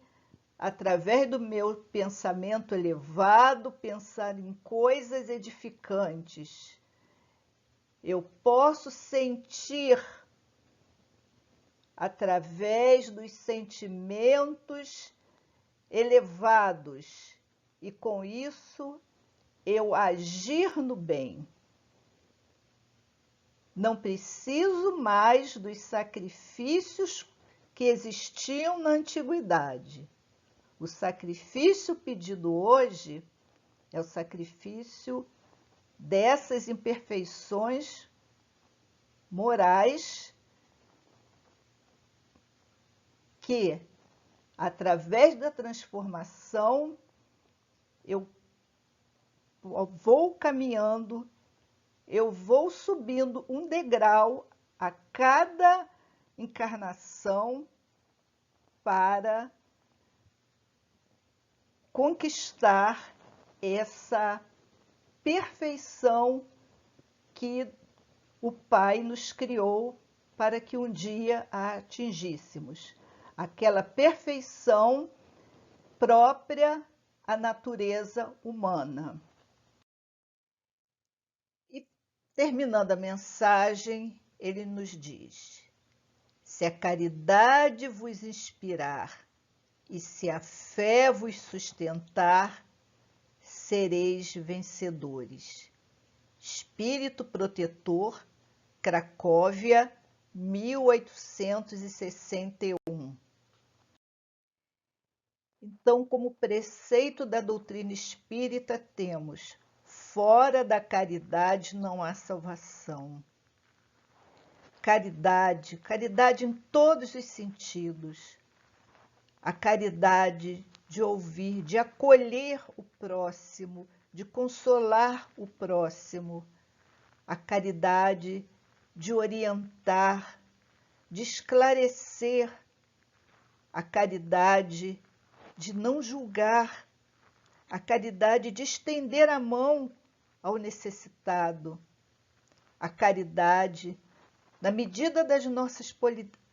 através do meu pensamento elevado, pensar em coisas edificantes. Eu posso sentir através dos sentimentos elevados e, com isso, eu agir no bem. Não preciso mais dos sacrifícios que existiam na antiguidade. O sacrifício pedido hoje é o sacrifício dessas imperfeições morais que, através da transformação, eu vou caminhando, eu vou subindo um degrau a cada encarnação para conquistar essa perfeição que o Pai nos criou para que um dia a atingíssemos. Aquela perfeição própria à natureza humana. E, terminando a mensagem, ele nos diz: se a caridade vos inspirar e se a fé vos sustentar, sereis vencedores. Espírito Protetor, Cracóvia, 1861. Então, como preceito da doutrina espírita, temos: fora da caridade não há salvação. Caridade, caridade em todos os sentidos. A caridade de ouvir, de acolher o próximo, de consolar o próximo. A caridade de orientar, de esclarecer. A caridade de não julgar, a caridade de estender a mão ao necessitado, a caridade, na medida das nossas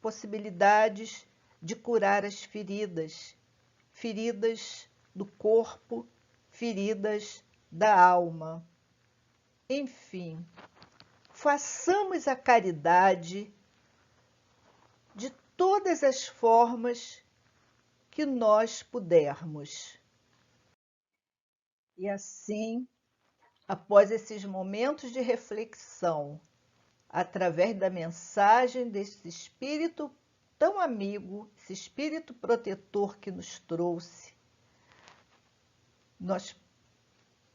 possibilidades, de curar as feridas, feridas do corpo, feridas da alma. Enfim, façamos a caridade de todas as formas que nós pudermos. E assim, após esses momentos de reflexão, através da mensagem desse Espírito tão amigo, esse Espírito protetor que nos trouxe, nós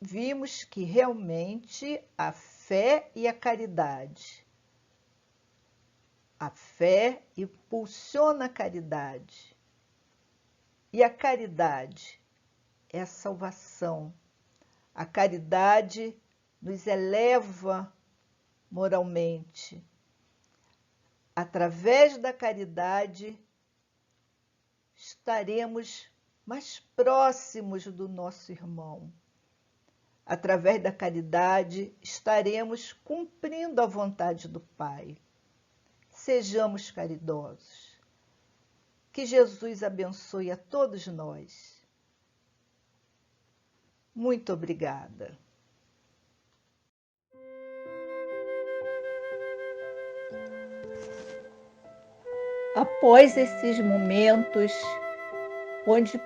vimos que realmente a fé e a caridade A fé impulsiona a caridade. E a caridade é a salvação. A caridade nos eleva moralmente. Através da caridade, estaremos mais próximos do nosso irmão. Através da caridade, estaremos cumprindo a vontade do Pai. Sejamos caridosos. Que Jesus abençoe a todos nós. Muito obrigada. Após esses momentos, onde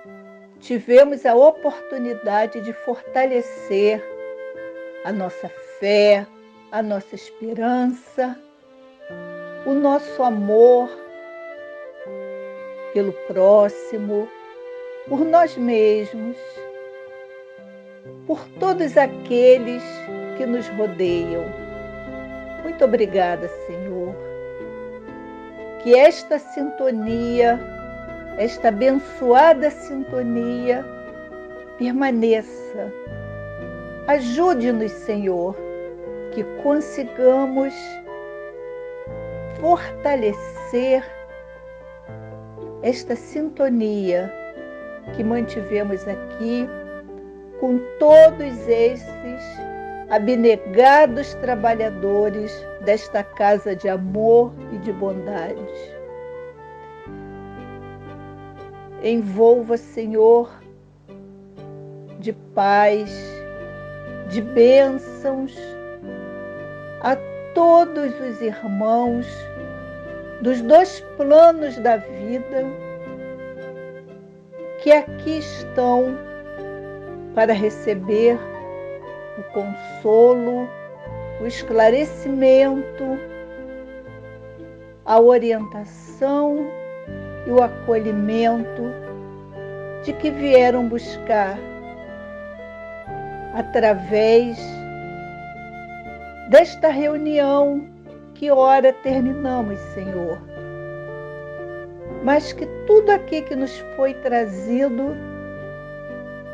tivemos a oportunidade de fortalecer a nossa fé, a nossa esperança, o nosso amor pelo próximo, por nós mesmos, por todos aqueles que nos rodeiam. Muito obrigada, Senhor. Que esta sintonia, esta abençoada sintonia, permaneça. Ajude-nos, Senhor, que consigamos fortalecer esta sintonia que mantivemos aqui com todos esses abnegados trabalhadores desta casa de amor e de bondade. Envolva, Senhor, de paz, de bênçãos a todos os irmãos dos dois planos da vida que aqui estão para receber o consolo, o esclarecimento, a orientação e o acolhimento de que vieram buscar através desta reunião que ora terminamos, Senhor. Mas que tudo aqui que nos foi trazido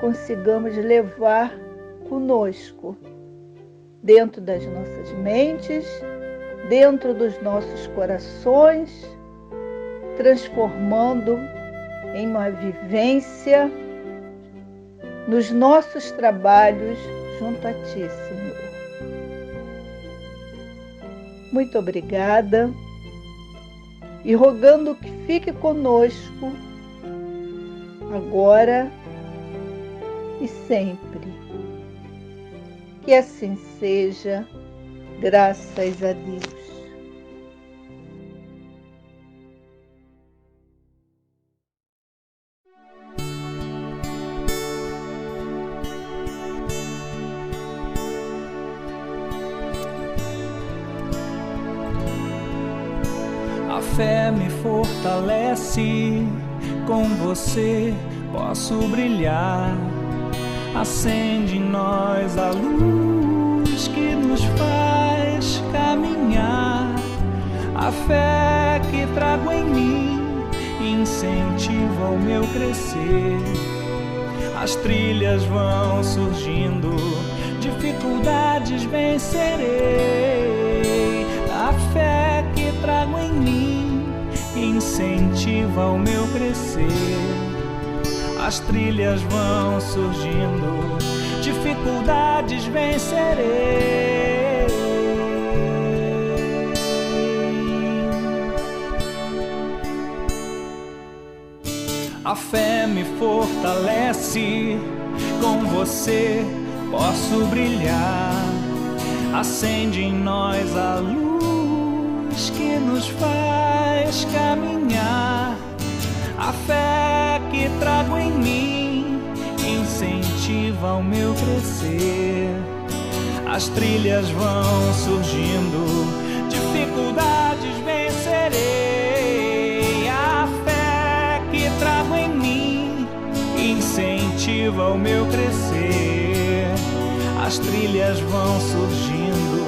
consigamos levar conosco, dentro das nossas mentes, dentro dos nossos corações, transformando em uma vivência nos nossos trabalhos junto a Ti, Senhor. Muito obrigada e rogando que fique conosco agora e sempre. Que assim seja, graças a Deus. A fé me fortalece, com você posso brilhar. Acende em nós a luz que nos faz caminhar. A fé que trago em mim incentiva o meu crescer. As trilhas vão surgindo, dificuldades vencerei. A fé que trago em mim incentiva o meu crescer. As trilhas vão surgindo, dificuldades vencerei. A fé me fortalece, com você posso brilhar. Acende em nós a luz que nos faz caminhar. A fé que trago em mim incentiva o meu crescer. As trilhas vão surgindo, dificuldades vencerei. A fé que trago em mim incentiva o meu crescer. As trilhas vão surgindo,